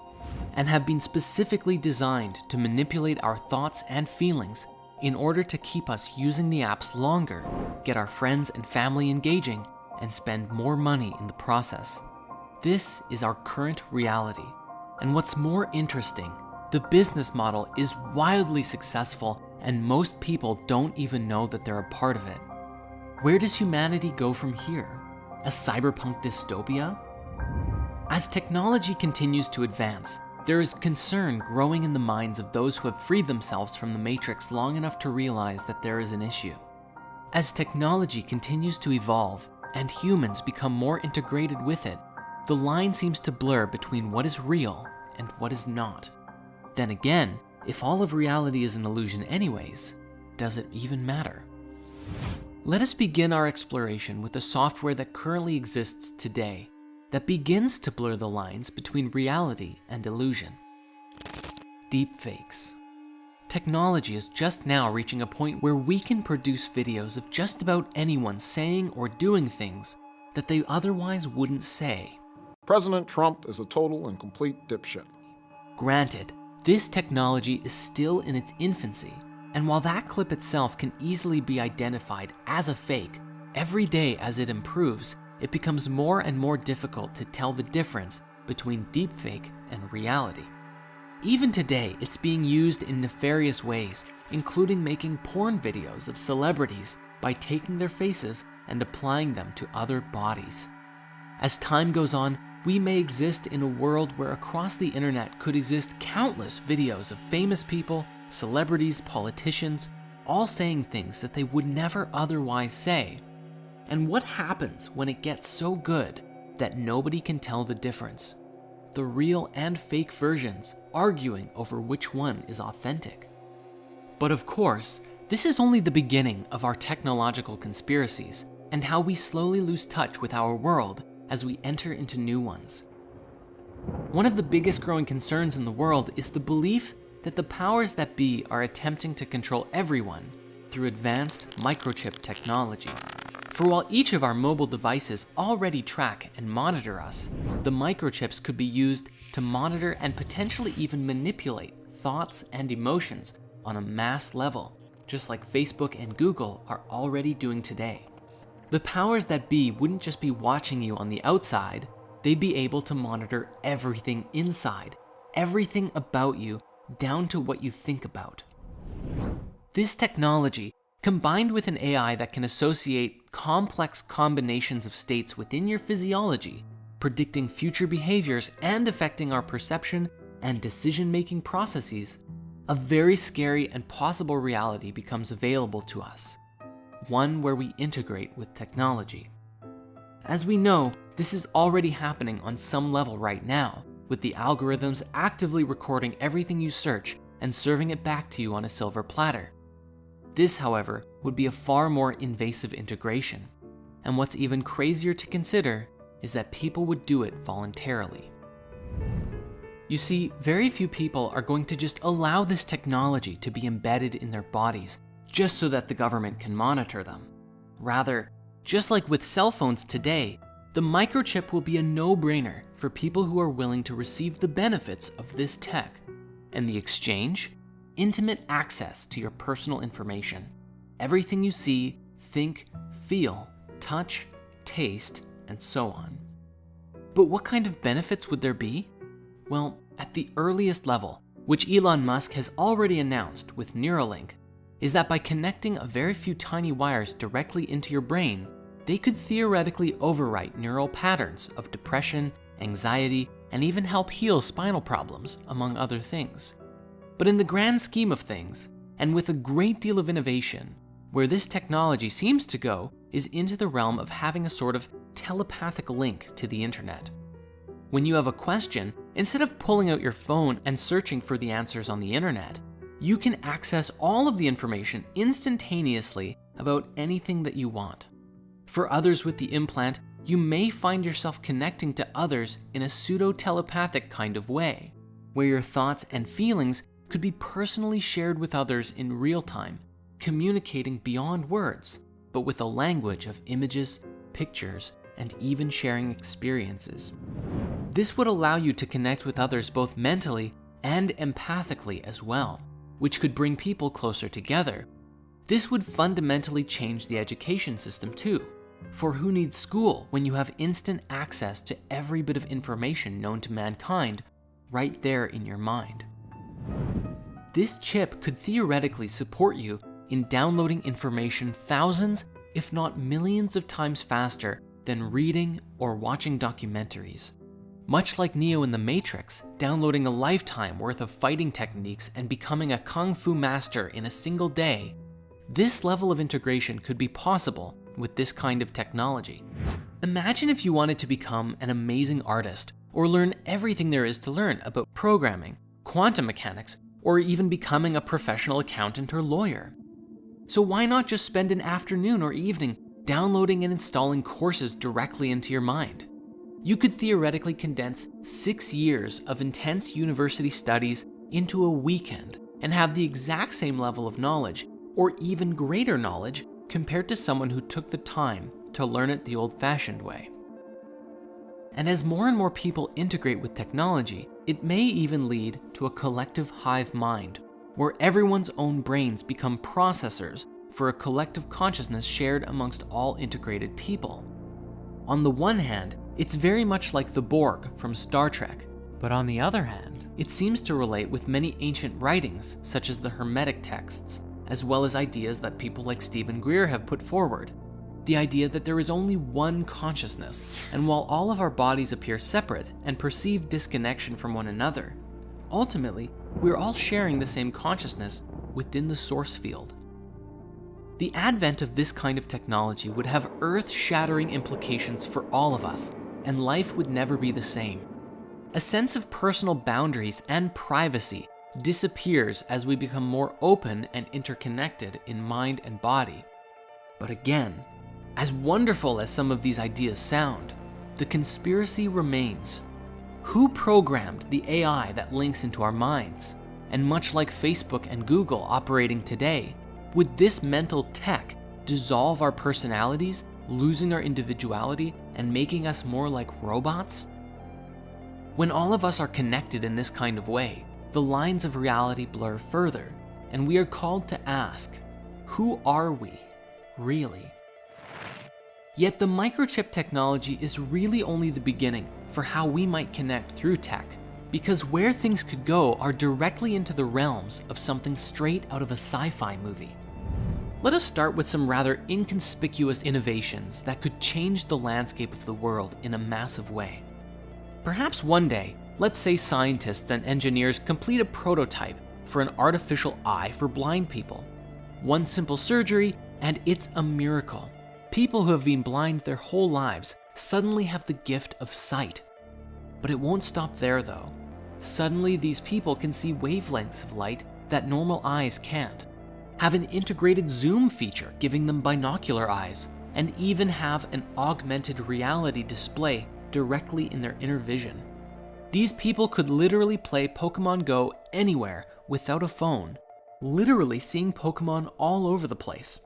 and have been specifically designed to manipulate our thoughts and feelings in order to keep us using the apps longer, get our friends and family engaging, and spend more money in the process. This is our current reality. And what's more interesting, the business model is wildly successful and most people don't even know that they're a part of it. Where does humanity go from here? A cyberpunk dystopia? As technology continues to advance, there is concern growing in the minds of those who have freed themselves from the Matrix long enough to realize that there is an issue. As technology continues to evolve and humans become more integrated with it, the line seems to blur between what is real and what is not. Then again, if all of reality is an illusion anyways, does it even matter? Let us begin our exploration with the software that currently exists today that begins to blur the lines between reality and illusion. Deepfakes. Technology is just now reaching a point where we can produce videos of just about anyone saying or doing things that they otherwise wouldn't say. President Trump is a total and complete dipshit. Granted, this technology is still in its infancy, and while that clip itself can easily be identified as a fake, every day as it improves, it becomes more and more difficult to tell the difference between deepfake and reality. Even today, it's being used in nefarious ways, including making porn videos of celebrities by taking their faces and applying them to other bodies. As time goes on, we may exist in a world where across the internet could exist countless videos of famous people, celebrities, politicians, all saying things that they would never otherwise say. And what happens when it gets so good that nobody can tell the difference? The real and fake versions arguing over which one is authentic. But of course, this is only the beginning of our technological conspiracies and how we slowly lose touch with our world as we enter into new ones. One of the biggest growing concerns in the world is the belief that the powers that be are attempting to control everyone through advanced microchip technology. For while each of our mobile devices already track and monitor us, the microchips could be used to monitor and potentially even manipulate thoughts and emotions on a mass level, just like Facebook and Google are already doing today. The powers that be wouldn't just be watching you on the outside, they'd be able to monitor everything inside, everything about you, down to what you think about. This technology, combined with an AI that can associate complex combinations of states within your physiology, predicting future behaviors and affecting our perception and decision-making processes, a very scary and possible reality becomes available to us, one where we integrate with technology. As we know, this is already happening on some level right now, with the algorithms actively recording everything you search and serving it back to you on a silver platter. This, however, would be a far more invasive integration, and what's even crazier to consider is that people would do it voluntarily. You see, very few people are going to just allow this technology to be embedded in their bodies just so that the government can monitor them. Rather, just like with cell phones today, the microchip will be a no-brainer for people who are willing to receive the benefits of this tech, and the exchange, intimate access to your personal information, everything you see, think, feel, touch, taste, and so on. But what kind of benefits would there be? Well, at the earliest level, which Elon Musk has already announced with Neuralink, is that by connecting a very few tiny wires directly into your brain, they could theoretically overwrite neural patterns of depression, anxiety, and even help heal spinal problems, among other things. But in the grand scheme of things, and with a great deal of innovation, where this technology seems to go is into the realm of having a sort of telepathic link to the internet. When you have a question, instead of pulling out your phone and searching for the answers on the internet, you can access all of the information instantaneously about anything that you want. For others with the implant, you may find yourself connecting to others in a pseudo-telepathic kind of way, where your thoughts and feelings could be personally shared with others in real time, communicating beyond words, but with a language of images, pictures, and even sharing experiences. This would allow you to connect with others both mentally and empathically as well, which could bring people closer together. This would fundamentally change the education system too, for who needs school when you have instant access to every bit of information known to mankind right there in your mind? This chip could theoretically support you in downloading information thousands, if not millions of times faster than reading or watching documentaries. Much like Neo in the Matrix, downloading a lifetime worth of fighting techniques and becoming a kung fu master in a single day, this level of integration could be possible with this kind of technology. Imagine if you wanted to become an amazing artist or learn everything there is to learn about programming, quantum mechanics, or even becoming a professional accountant or lawyer. So why not just spend an afternoon or evening downloading and installing courses directly into your mind? You could theoretically condense 6 years of intense university studies into a weekend and have the exact same level of knowledge, or even greater knowledge, compared to someone who took the time to learn it the old-fashioned way. And as more and more people integrate with technology, it may even lead to a collective hive mind, where everyone's own brains become processors for a collective consciousness shared amongst all integrated people. On the one hand, it's very much like the Borg from Star Trek, but on the other hand, it seems to relate with many ancient writings, such as the Hermetic texts, as well as ideas that people like Stephen Greer have put forward. The idea that there is only one consciousness, and while all of our bodies appear separate and perceive disconnection from one another, ultimately, we're all sharing the same consciousness within the source field. The advent of this kind of technology would have earth-shattering implications for all of us, and life would never be the same. A sense of personal boundaries and privacy disappears as we become more open and interconnected in mind and body. But again, as wonderful as some of these ideas sound, the conspiracy remains. Who programmed the AI that links into our minds? And much like Facebook and Google operating today, would this mental tech dissolve our personalities, losing our individuality and making us more like robots? When all of us are connected in this kind of way, the lines of reality blur further, and we are called to ask, who are we, really? Yet the microchip technology is really only the beginning for how we might connect through tech, because where things could go are directly into the realms of something straight out of a sci-fi movie. Let us start with some rather inconspicuous innovations that could change the landscape of the world in a massive way. Perhaps one day, let's say scientists and engineers complete a prototype for an artificial eye for blind people. One simple surgery, and it's a miracle. People who have been blind their whole lives suddenly have the gift of sight. But it won't stop there though. Suddenly these people can see wavelengths of light that normal eyes can't, have an integrated zoom feature giving them binocular eyes, and even have an augmented reality display directly in their inner vision. These people could literally play Pokemon Go anywhere without a phone, literally seeing Pokemon all over the place.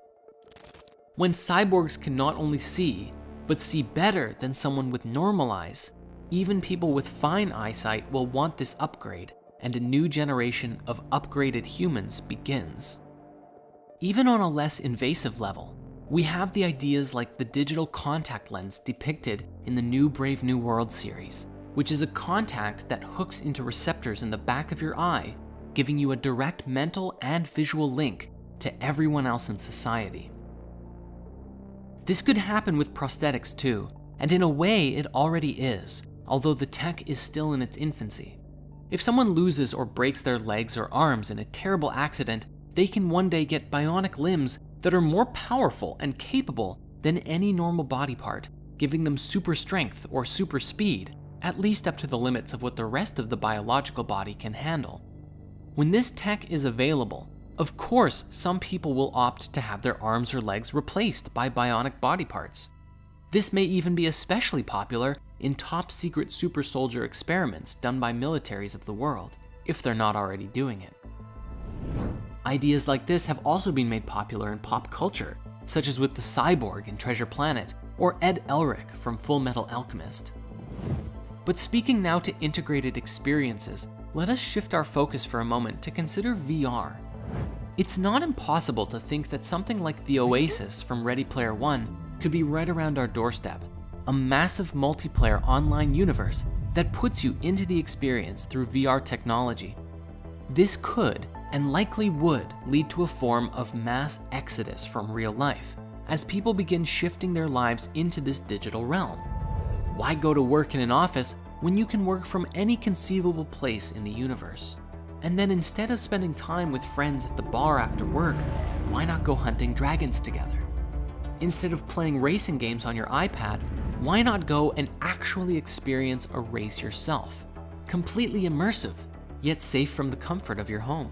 When cyborgs can not only see, but see better than someone with normal eyes, even people with fine eyesight will want this upgrade, and a new generation of upgraded humans begins. Even on a less invasive level, we have the ideas like the digital contact lens depicted in the new Brave New World series, which is a contact that hooks into receptors in the back of your eye, giving you a direct mental and visual link to everyone else in society. This could happen with prosthetics too, and in a way it already is, although the tech is still in its infancy. If someone loses or breaks their legs or arms in a terrible accident, they can one day get bionic limbs that are more powerful and capable than any normal body part, giving them super strength or super speed, at least up to the limits of what the rest of the biological body can handle. When this tech is available, of course some people will opt to have their arms or legs replaced by bionic body parts. This may even be especially popular in top secret super soldier experiments done by militaries of the world, if they're not already doing it. Ideas like this have also been made popular in pop culture, such as with the cyborg in Treasure Planet or Ed Elric from Full Metal Alchemist. But speaking now to integrated experiences, let us shift our focus for a moment to consider VR. It's not impossible to think that something like the Oasis from Ready Player One could be right around our doorstep, a massive multiplayer online universe that puts you into the experience through VR technology. This could, and likely would, lead to a form of mass exodus from real life, as people begin shifting their lives into this digital realm. Why go to work in an office when you can work from any conceivable place in the universe? And then instead of spending time with friends at the bar after work, why not go hunting dragons together? Instead of playing racing games on your iPad, why not go and actually experience a race yourself? Completely immersive, yet safe from the comfort of your home.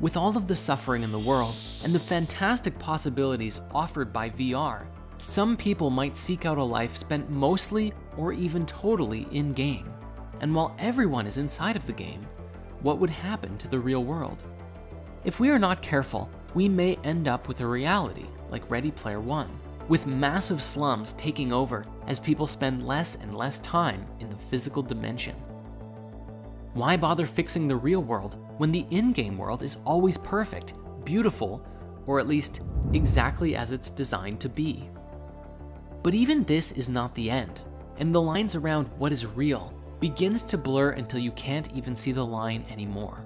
With all of the suffering in the world and the fantastic possibilities offered by VR, some people might seek out a life spent mostly or even totally in-game. And while everyone is inside of the game, what would happen to the real world? If we are not careful, we may end up with a reality like Ready Player One, with massive slums taking over as people spend less and less time in the physical dimension. Why bother fixing the real world when the in-game world is always perfect, beautiful, or at least exactly as it's designed to be? But even this is not the end, and the lines around what is real begins to blur until you can't even see the line anymore.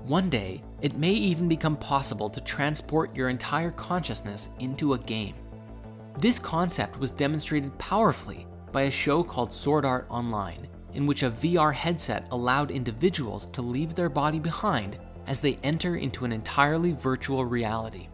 One day, it may even become possible to transport your entire consciousness into a game. This concept was demonstrated powerfully by a show called Sword Art Online, in which a VR headset allowed individuals to leave their body behind as they enter into an entirely virtual reality.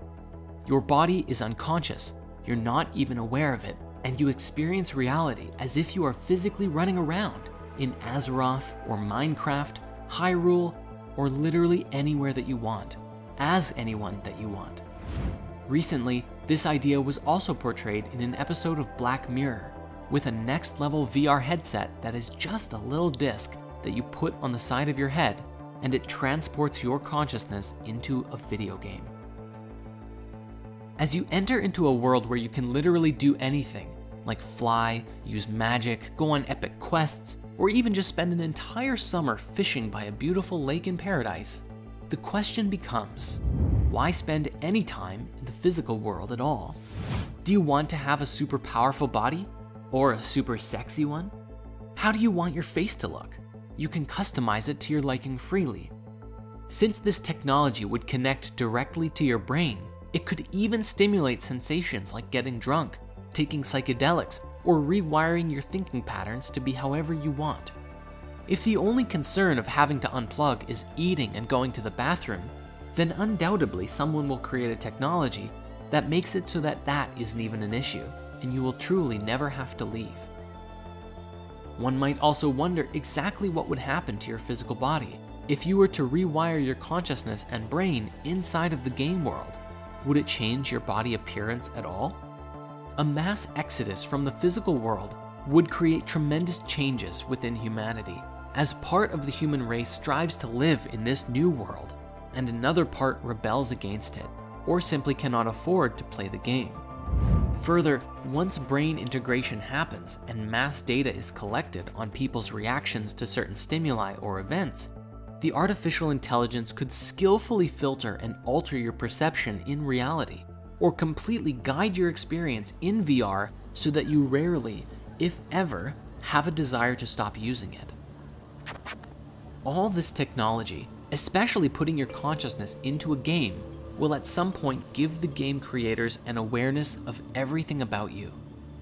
Your body is unconscious, you're not even aware of it, and you experience reality as if you are physically running around in Azeroth or Minecraft, Hyrule, or literally anywhere that you want, as anyone that you want. Recently, this idea was also portrayed in an episode of Black Mirror, with a next-level VR headset that is just a little disc that you put on the side of your head, and it transports your consciousness into a video game. As you enter into a world where you can literally do anything, like fly, use magic, go on epic quests, or even just spend an entire summer fishing by a beautiful lake in paradise, the question becomes, why spend any time in the physical world at all? Do you want to have a super powerful body? Or a super sexy one? How do you want your face to look? You can customize it to your liking freely. Since this technology would connect directly to your brain, it could even stimulate sensations like getting drunk, taking psychedelics, or rewiring your thinking patterns to be however you want. If the only concern of having to unplug is eating and going to the bathroom, then undoubtedly someone will create a technology that makes it so that that isn't even an issue, and you will truly never have to leave. One might also wonder exactly what would happen to your physical body if you were to rewire your consciousness and brain inside of the game world. Would it change your body appearance at all? A mass exodus from the physical world would create tremendous changes within humanity, as part of the human race strives to live in this new world, and another part rebels against it, or simply cannot afford to play the game. Further, once brain integration happens and mass data is collected on people's reactions to certain stimuli or events, the artificial intelligence could skillfully filter and alter your perception in reality, or completely guide your experience in VR so that you rarely, if ever, have a desire to stop using it. All this technology, especially putting your consciousness into a game, will at some point give the game creators an awareness of everything about you,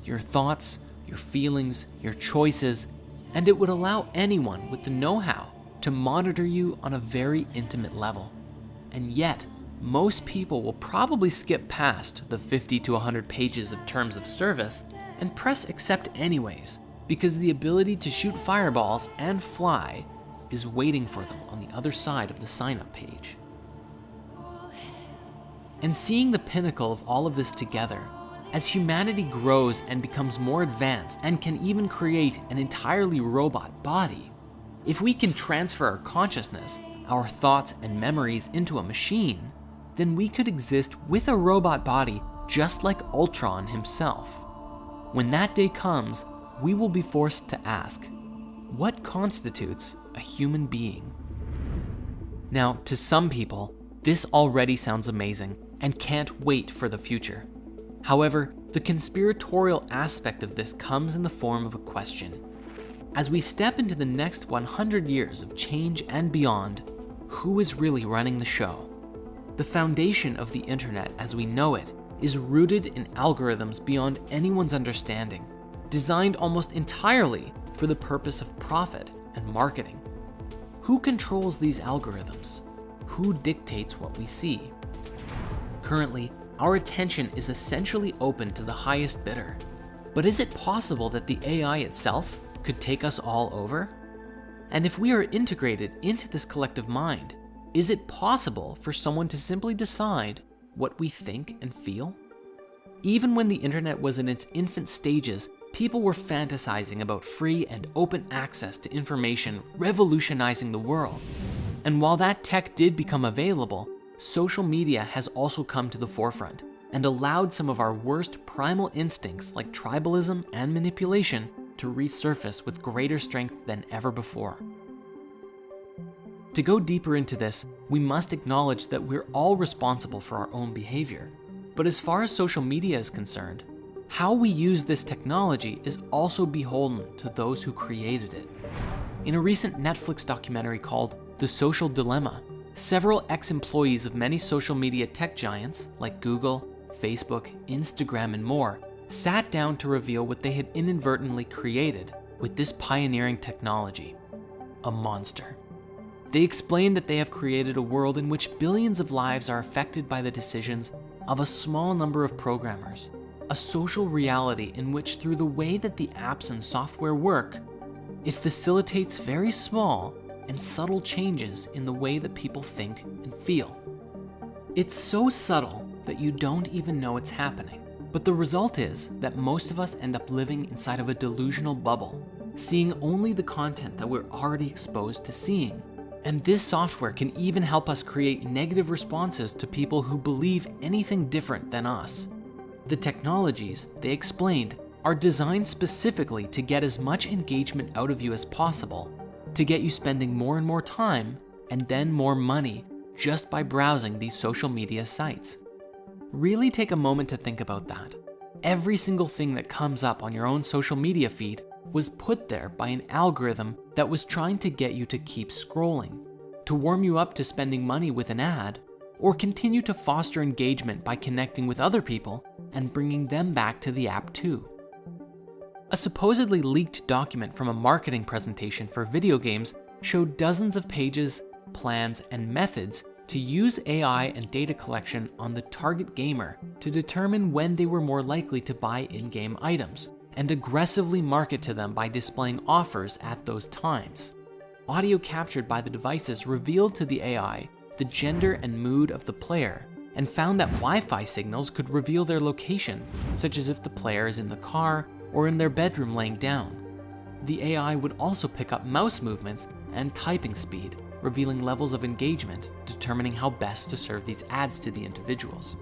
your thoughts, your feelings, your choices, and it would allow anyone with the know-how to monitor you on a very intimate level. And yet, most people will probably skip past the 50 to 100 pages of terms of service and press accept anyways, because the ability to shoot fireballs and fly is waiting for them on the other side of the sign-up page. And seeing the pinnacle of all of this together, as humanity grows and becomes more advanced and can even create an entirely robot body, if we can transfer our consciousness, our thoughts and memories into a machine, then we could exist with a robot body just like Ultron himself. When that day comes, we will be forced to ask, what constitutes a human being? Now, to some people, this already sounds amazing and can't wait for the future. However, the conspiratorial aspect of this comes in the form of a question. As we step into the next 100 years of change and beyond, who is really running the show? The foundation of the internet as we know it is rooted in algorithms beyond anyone's understanding, designed almost entirely for the purpose of profit and marketing. Who controls these algorithms? Who dictates what we see? Currently, our attention is essentially open to the highest bidder. But is it possible that the AI itself could take us all over? And if we are integrated into this collective mind, is it possible for someone to simply decide what we think and feel? Even when the internet was in its infant stages, people were fantasizing about free and open access to information revolutionizing the world. And while that tech did become available, social media has also come to the forefront and allowed some of our worst primal instincts like tribalism and manipulation to resurface with greater strength than ever before. To go deeper into this, we must acknowledge that we're all responsible for our own behavior. But as far as social media is concerned, how we use this technology is also beholden to those who created it. In a recent Netflix documentary called The Social Dilemma, several ex-employees of many social media tech giants like Google, Facebook, Instagram, and more sat down to reveal what they had inadvertently created with this pioneering technology: a monster. They explained that they have created a world in which billions of lives are affected by the decisions of a small number of programmers, a social reality in which, through the way that the apps and software work, it facilitates very small and subtle changes in the way that people think and feel. It's so subtle that you don't even know it's happening. But the result is that most of us end up living inside of a delusional bubble, seeing only the content that we're already exposed to seeing. And this software can even help us create negative responses to people who believe anything different than us. The technologies, they explained, are designed specifically to get as much engagement out of you as possible, to get you spending more and more time and then more money just by browsing these social media sites. Really take a moment to think about that. Every single thing that comes up on your own social media feed was put there by an algorithm that was trying to get you to keep scrolling, to warm you up to spending money with an ad, or continue to foster engagement by connecting with other people and bringing them back to the app too. A supposedly leaked document from a marketing presentation for video games showed dozens of pages, plans, and methods to use AI and data collection on the target gamer to determine when they were more likely to buy in-game items, and aggressively market to them by displaying offers at those times. Audio captured by the devices revealed to the AI the gender and mood of the player, and found that Wi-Fi signals could reveal their location, such as if the player is in the car or in their bedroom laying down. The AI would also pick up mouse movements and typing speed, revealing levels of engagement, determining how best to serve these ads to the individuals.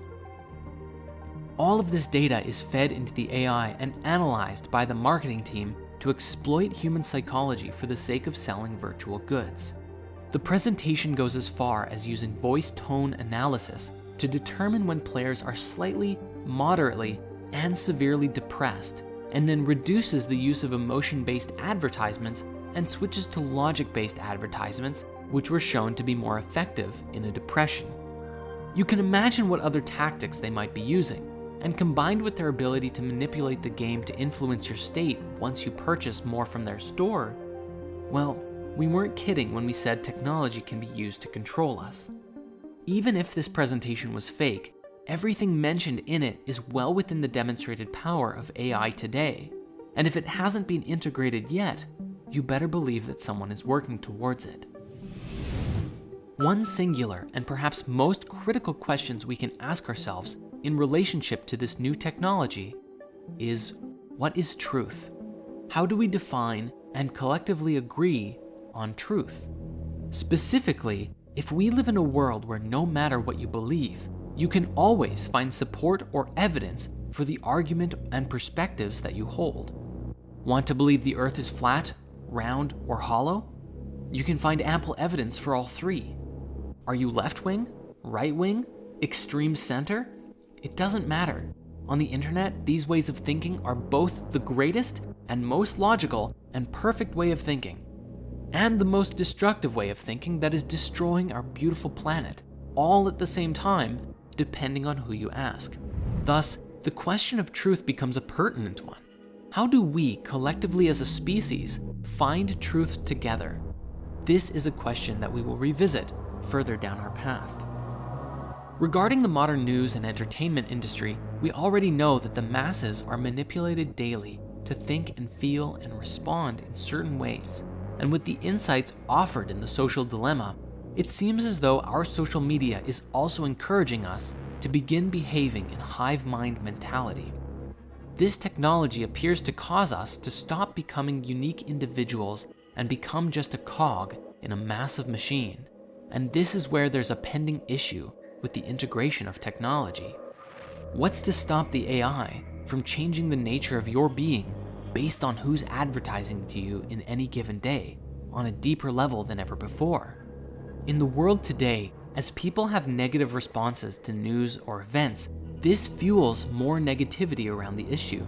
All of this data is fed into the AI and analyzed by the marketing team to exploit human psychology for the sake of selling virtual goods. The presentation goes as far as using voice tone analysis to determine when players are slightly, moderately, and severely depressed, and then reduces the use of emotion-based advertisements and switches to logic-based advertisements, which were shown to be more effective in a depression. You can imagine what other tactics they might be using, and combined with their ability to manipulate the game to influence your state once you purchase more from their store, well, we weren't kidding when we said technology can be used to control us. Even if this presentation was fake, everything mentioned in it is well within the demonstrated power of AI today, and if it hasn't been integrated yet, you better believe that someone is working towards it. One singular and perhaps most critical questions we can ask ourselves in relationship to this new technology is, what is truth? How do we define and collectively agree on truth? Specifically, if we live in a world where no matter what you believe, you can always find support or evidence for the argument and perspectives that you hold. Want to believe the Earth is flat, round, or hollow? You can find ample evidence for all three. Are you left-wing, right-wing, extreme center? It doesn't matter. On the internet, these ways of thinking are both the greatest and most logical and perfect way of thinking, and the most destructive way of thinking that is destroying our beautiful planet, all at the same time, depending on who you ask. Thus, the question of truth becomes a pertinent one. How do we, collectively as a species, find truth together? This is a question that we will revisit further down our path. Regarding the modern news and entertainment industry, we already know that the masses are manipulated daily to think and feel and respond in certain ways. And with the insights offered in the social dilemma, it seems as though our social media is also encouraging us to begin behaving in hive mind mentality. This technology appears to cause us to stop becoming unique individuals and become just a cog in a massive machine. And this is where there's a pending issue with the integration of technology. What's to stop the AI from changing the nature of your being based on who's advertising to you in any given day on a deeper level than ever before? In the world today, as people have negative responses to news or events, this fuels more negativity around the issue.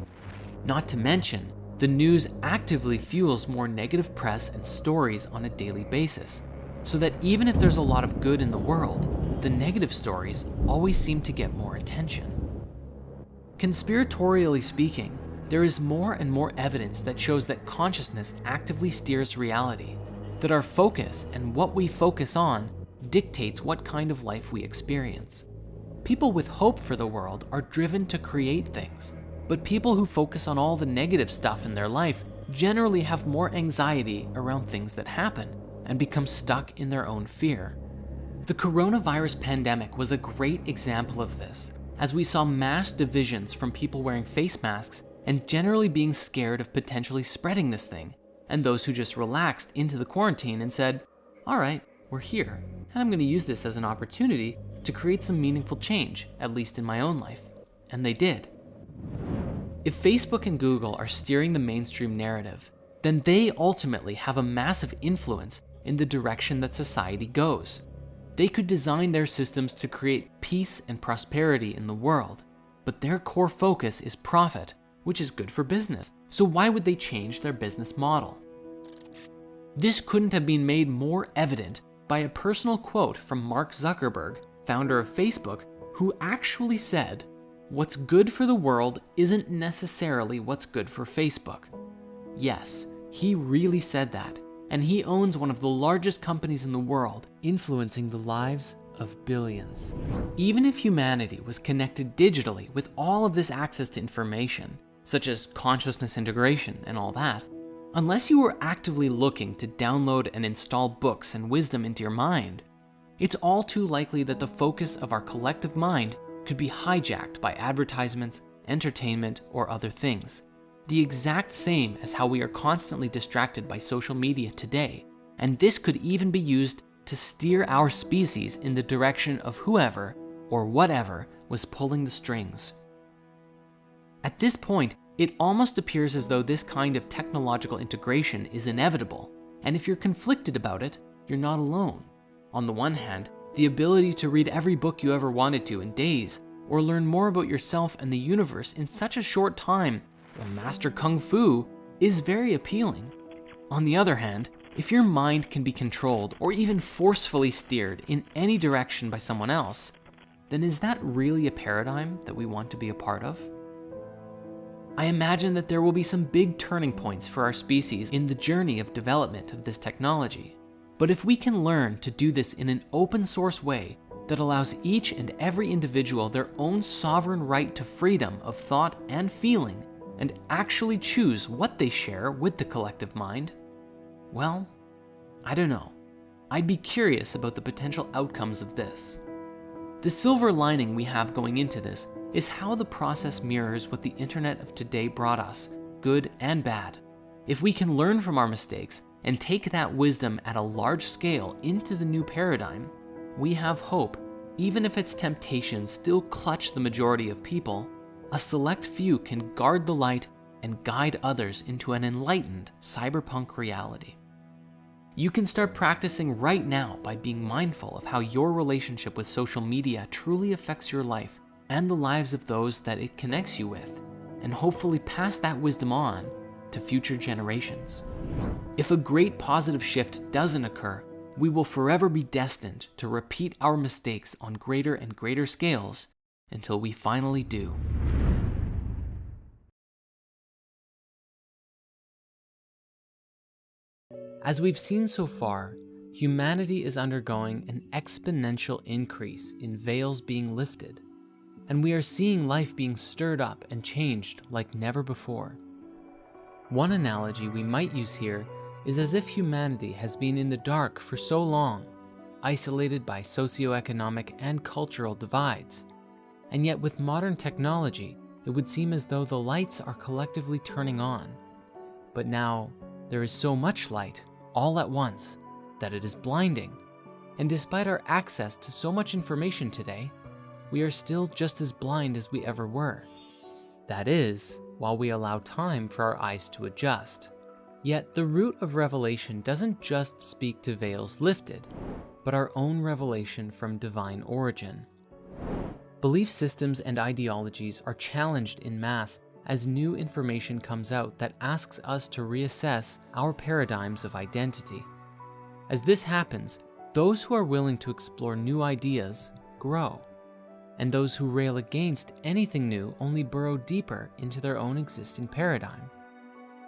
Not to mention, the news actively fuels more negative press and stories on a daily basis, so that even if there's a lot of good in the world, the negative stories always seem to get more attention. Conspiratorially speaking, there is more and more evidence that shows that consciousness actively steers reality, that our focus and what we focus on dictates what kind of life we experience. People with hope for the world are driven to create things, but people who focus on all the negative stuff in their life generally have more anxiety around things that happen and become stuck in their own fear. The coronavirus pandemic was a great example of this, as we saw mass divisions from people wearing face masks and generally being scared of potentially spreading this thing, and those who just relaxed into the quarantine and said, all right, we're here, and I'm going to use this as an opportunity to create some meaningful change, at least in my own life. And they did. If Facebook and Google are steering the mainstream narrative, then they ultimately have a massive influence in the direction that society goes. They could design their systems to create peace and prosperity in the world, but their core focus is profit, which is good for business. So why would they change their business model? This couldn't have been made more evident by a personal quote from Mark Zuckerberg, founder of Facebook, who actually said, What's good for the world isn't necessarily what's good for Facebook. Yes, he really said that, and he owns one of the largest companies in the world, influencing the lives of billions. Even if humanity was connected digitally with all of this access to information, such as consciousness integration and all that, unless you were actively looking to download and install books and wisdom into your mind, it's all too likely that the focus of our collective mind could be hijacked by advertisements, entertainment, or other things. The exact same as how we are constantly distracted by social media today, and this could even be used to steer our species in the direction of whoever or whatever was pulling the strings. At this point, it almost appears as though this kind of technological integration is inevitable, and if you're conflicted about it, you're not alone. On the one hand, the ability to read every book you ever wanted to in days, or learn more about yourself and the universe in such a short time, or master Kung Fu, is very appealing. On the other hand, if your mind can be controlled or even forcefully steered in any direction by someone else, then is that really a paradigm that we want to be a part of? I imagine that there will be some big turning points for our species in the journey of development of this technology. But if we can learn to do this in an open source way that allows each and every individual their own sovereign right to freedom of thought and feeling, and actually choose what they share with the collective mind, well, I don't know. I'd be curious about the potential outcomes of this. The silver lining we have going into this is how the process mirrors what the internet of today brought us, good and bad. If we can learn from our mistakes and take that wisdom at a large scale into the new paradigm, we have hope. Even if its temptations still clutch the majority of people, a select few can guard the light and guide others into an enlightened cyberpunk reality. You can start practicing right now by being mindful of how your relationship with social media truly affects your life and the lives of those that it connects you with, and hopefully pass that wisdom on to future generations. If a great positive shift doesn't occur, we will forever be destined to repeat our mistakes on greater and greater scales until we finally do. As we've seen so far, humanity is undergoing an exponential increase in veils being lifted, and we are seeing life being stirred up and changed like never before. One analogy we might use here is as if humanity has been in the dark for so long, isolated by socioeconomic and cultural divides, and yet with modern technology, it would seem as though the lights are collectively turning on. But now, there is so much light, all at once, that it is blinding. And despite our access to so much information today, we are still just as blind as we ever were. That is, while we allow time for our eyes to adjust. Yet the root of revelation doesn't just speak to veils lifted, but our own revelation from divine origin. Belief systems and ideologies are challenged in mass as new information comes out that asks us to reassess our paradigms of identity. As this happens, those who are willing to explore new ideas grow, and those who rail against anything new only burrow deeper into their own existing paradigm.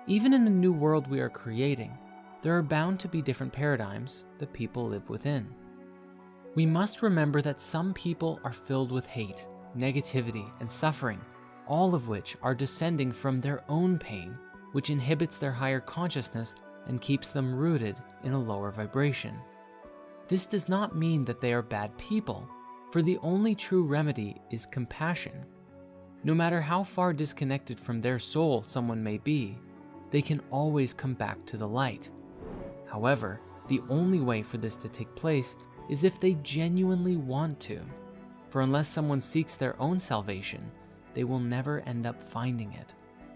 Even in the new world we are creating, there are bound to be different paradigms that people live within. We must remember that some people are filled with hate, negativity, and suffering, all of which are descending from their own pain, which inhibits their higher consciousness and keeps them rooted in a lower vibration. This does not mean that they are bad people, for the only true remedy is compassion. No matter how far disconnected from their soul someone may be, they can always come back to the light. However, the only way for this to take place is if they genuinely want to, for unless someone seeks their own salvation, they will never end up finding it.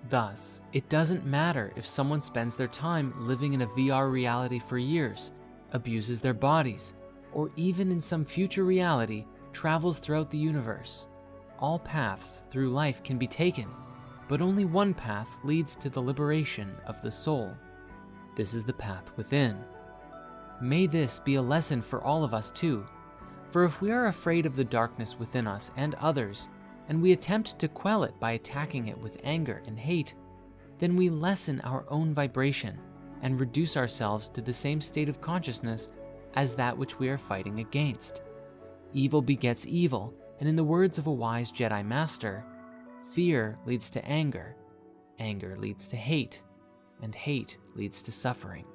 Thus, it doesn't matter if someone spends their time living in a VR reality for years, abuses their bodies, or even in some future reality travels throughout the universe. All paths through life can be taken, but only one path leads to the liberation of the soul. This is the path within. May this be a lesson for all of us too, for if we are afraid of the darkness within us and others, and we attempt to quell it by attacking it with anger and hate, then we lessen our own vibration and reduce ourselves to the same state of consciousness as that which we are fighting against. Evil begets evil, and in the words of a wise Jedi Master, fear leads to anger, anger leads to hate, and hate leads to suffering.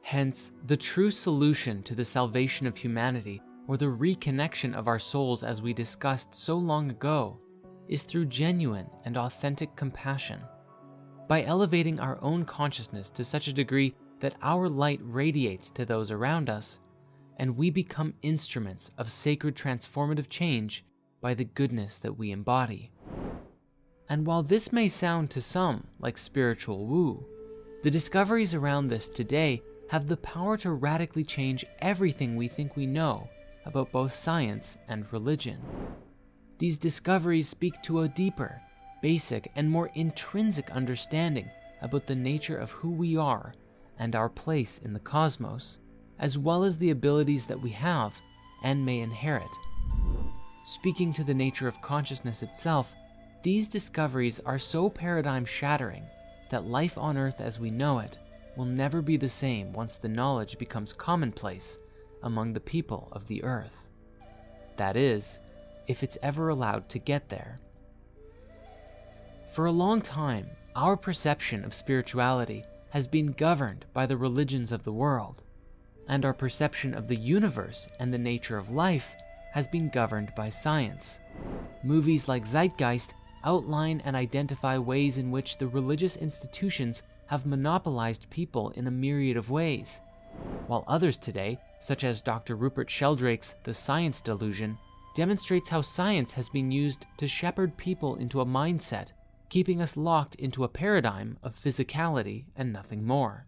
Hence, the true solution to the salvation of humanity, or the reconnection of our souls as we discussed so long ago, is through genuine and authentic compassion. By elevating our own consciousness to such a degree that our light radiates to those around us, and we become instruments of sacred transformative change by the goodness that we embody. And while this may sound to some like spiritual woo, the discoveries around this today have the power to radically change everything we think we know about both science and religion. These discoveries speak to a deeper, basic, and more intrinsic understanding about the nature of who we are and our place in the cosmos, as well as the abilities that we have and may inherit. Speaking to the nature of consciousness itself, these discoveries are so paradigm-shattering that life on Earth as we know it will never be the same once the knowledge becomes commonplace among the people of the Earth. That is, if it's ever allowed to get there. For a long time, our perception of spirituality has been governed by the religions of the world, and our perception of the universe and the nature of life has been governed by science. Movies like Zeitgeist outline and identify ways in which the religious institutions have monopolized people in a myriad of ways, while others today, such as Dr. Rupert Sheldrake's The Science Delusion, demonstrates how science has been used to shepherd people into a mindset, keeping us locked into a paradigm of physicality and nothing more.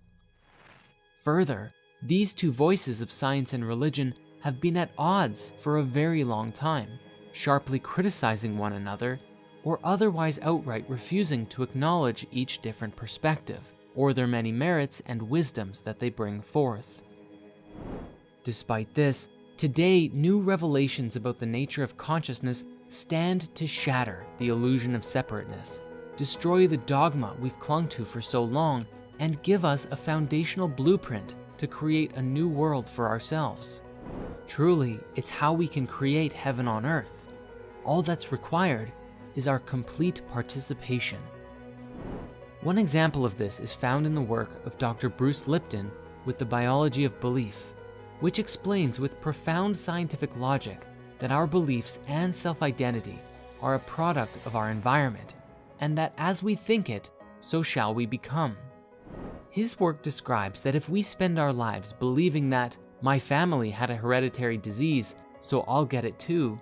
Further, these two voices of science and religion have been at odds for a very long time, sharply criticizing one another, or otherwise outright refusing to acknowledge each different perspective, or their many merits and wisdoms that they bring forth. Despite this, today new revelations about the nature of consciousness stand to shatter the illusion of separateness, destroy the dogma we've clung to for so long, and give us a foundational blueprint to create a new world for ourselves. Truly, it's how we can create heaven on earth. All that's required is our complete participation. One example of this is found in the work of Dr. Bruce Lipton with The Biology of Belief, which explains with profound scientific logic that our beliefs and self-identity are a product of our environment, and that as we think it, so shall we become. His work describes that if we spend our lives believing that my family had a hereditary disease, so I'll get it too,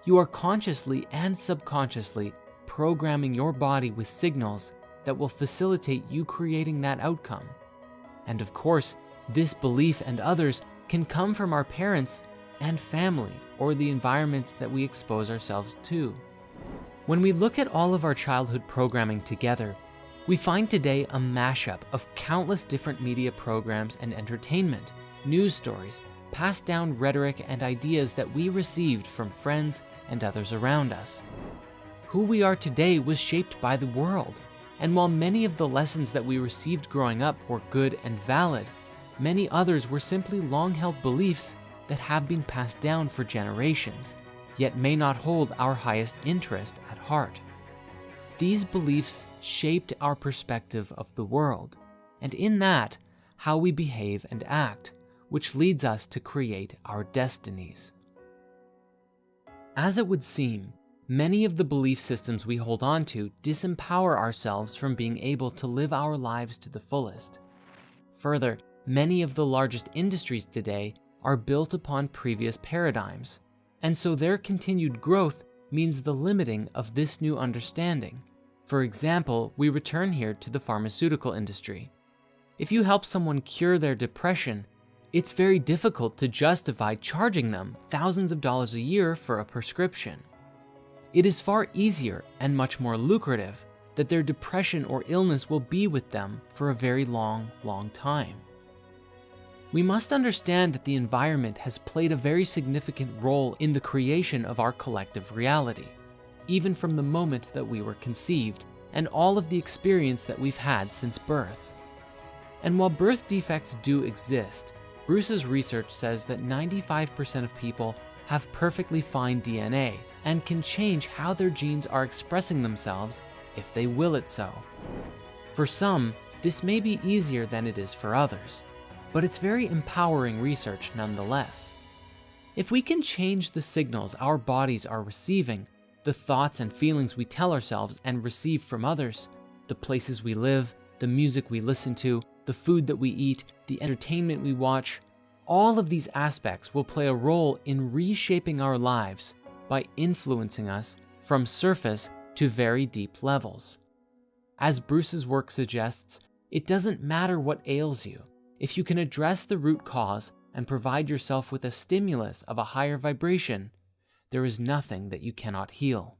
you are consciously and subconsciously programming your body with signals that will facilitate you creating that outcome. And of course, this belief and others can come from our parents and family or the environments that we expose ourselves to. When we look at all of our childhood programming together, we find today a mashup of countless different media programs and entertainment, news stories, passed down rhetoric and ideas that we received from friends and others around us. Who we are today was shaped by the world, and while many of the lessons that we received growing up were good and valid, many others were simply long-held beliefs that have been passed down for generations, yet may not hold our highest interest at heart. These beliefs shaped our perspective of the world, and in that, how we behave and act, which leads us to create our destinies. As it would seem, many of the belief systems we hold on to disempower ourselves from being able to live our lives to the fullest. Further, many of the largest industries today are built upon previous paradigms, and so their continued growth means the limiting of this new understanding. For example, we return here to the pharmaceutical industry. If you help someone cure their depression, it's very difficult to justify charging them thousands of dollars a year for a prescription. It is far easier and much more lucrative that their depression or illness will be with them for a very long time. We must understand that the environment has played a very significant role in the creation of our collective reality. even from the moment that we were conceived, and all of the experience that we've had since birth. And while birth defects do exist, Bruce's research says that 95% of people have perfectly fine DNA and can change how their genes are expressing themselves if they will it so. For some, this may be easier than it is for others, but it's very empowering research nonetheless. If we can change the signals our bodies are receiving, the thoughts and feelings we tell ourselves and receive from others, the places we live, the music we listen to, the food that we eat, the entertainment we watch, all of these aspects will play a role in reshaping our lives by influencing us from surface to very deep levels. As Bruce's work suggests, it doesn't matter what ails you. If you can address the root cause and provide yourself with a stimulus of a higher vibration, there is nothing that you cannot heal.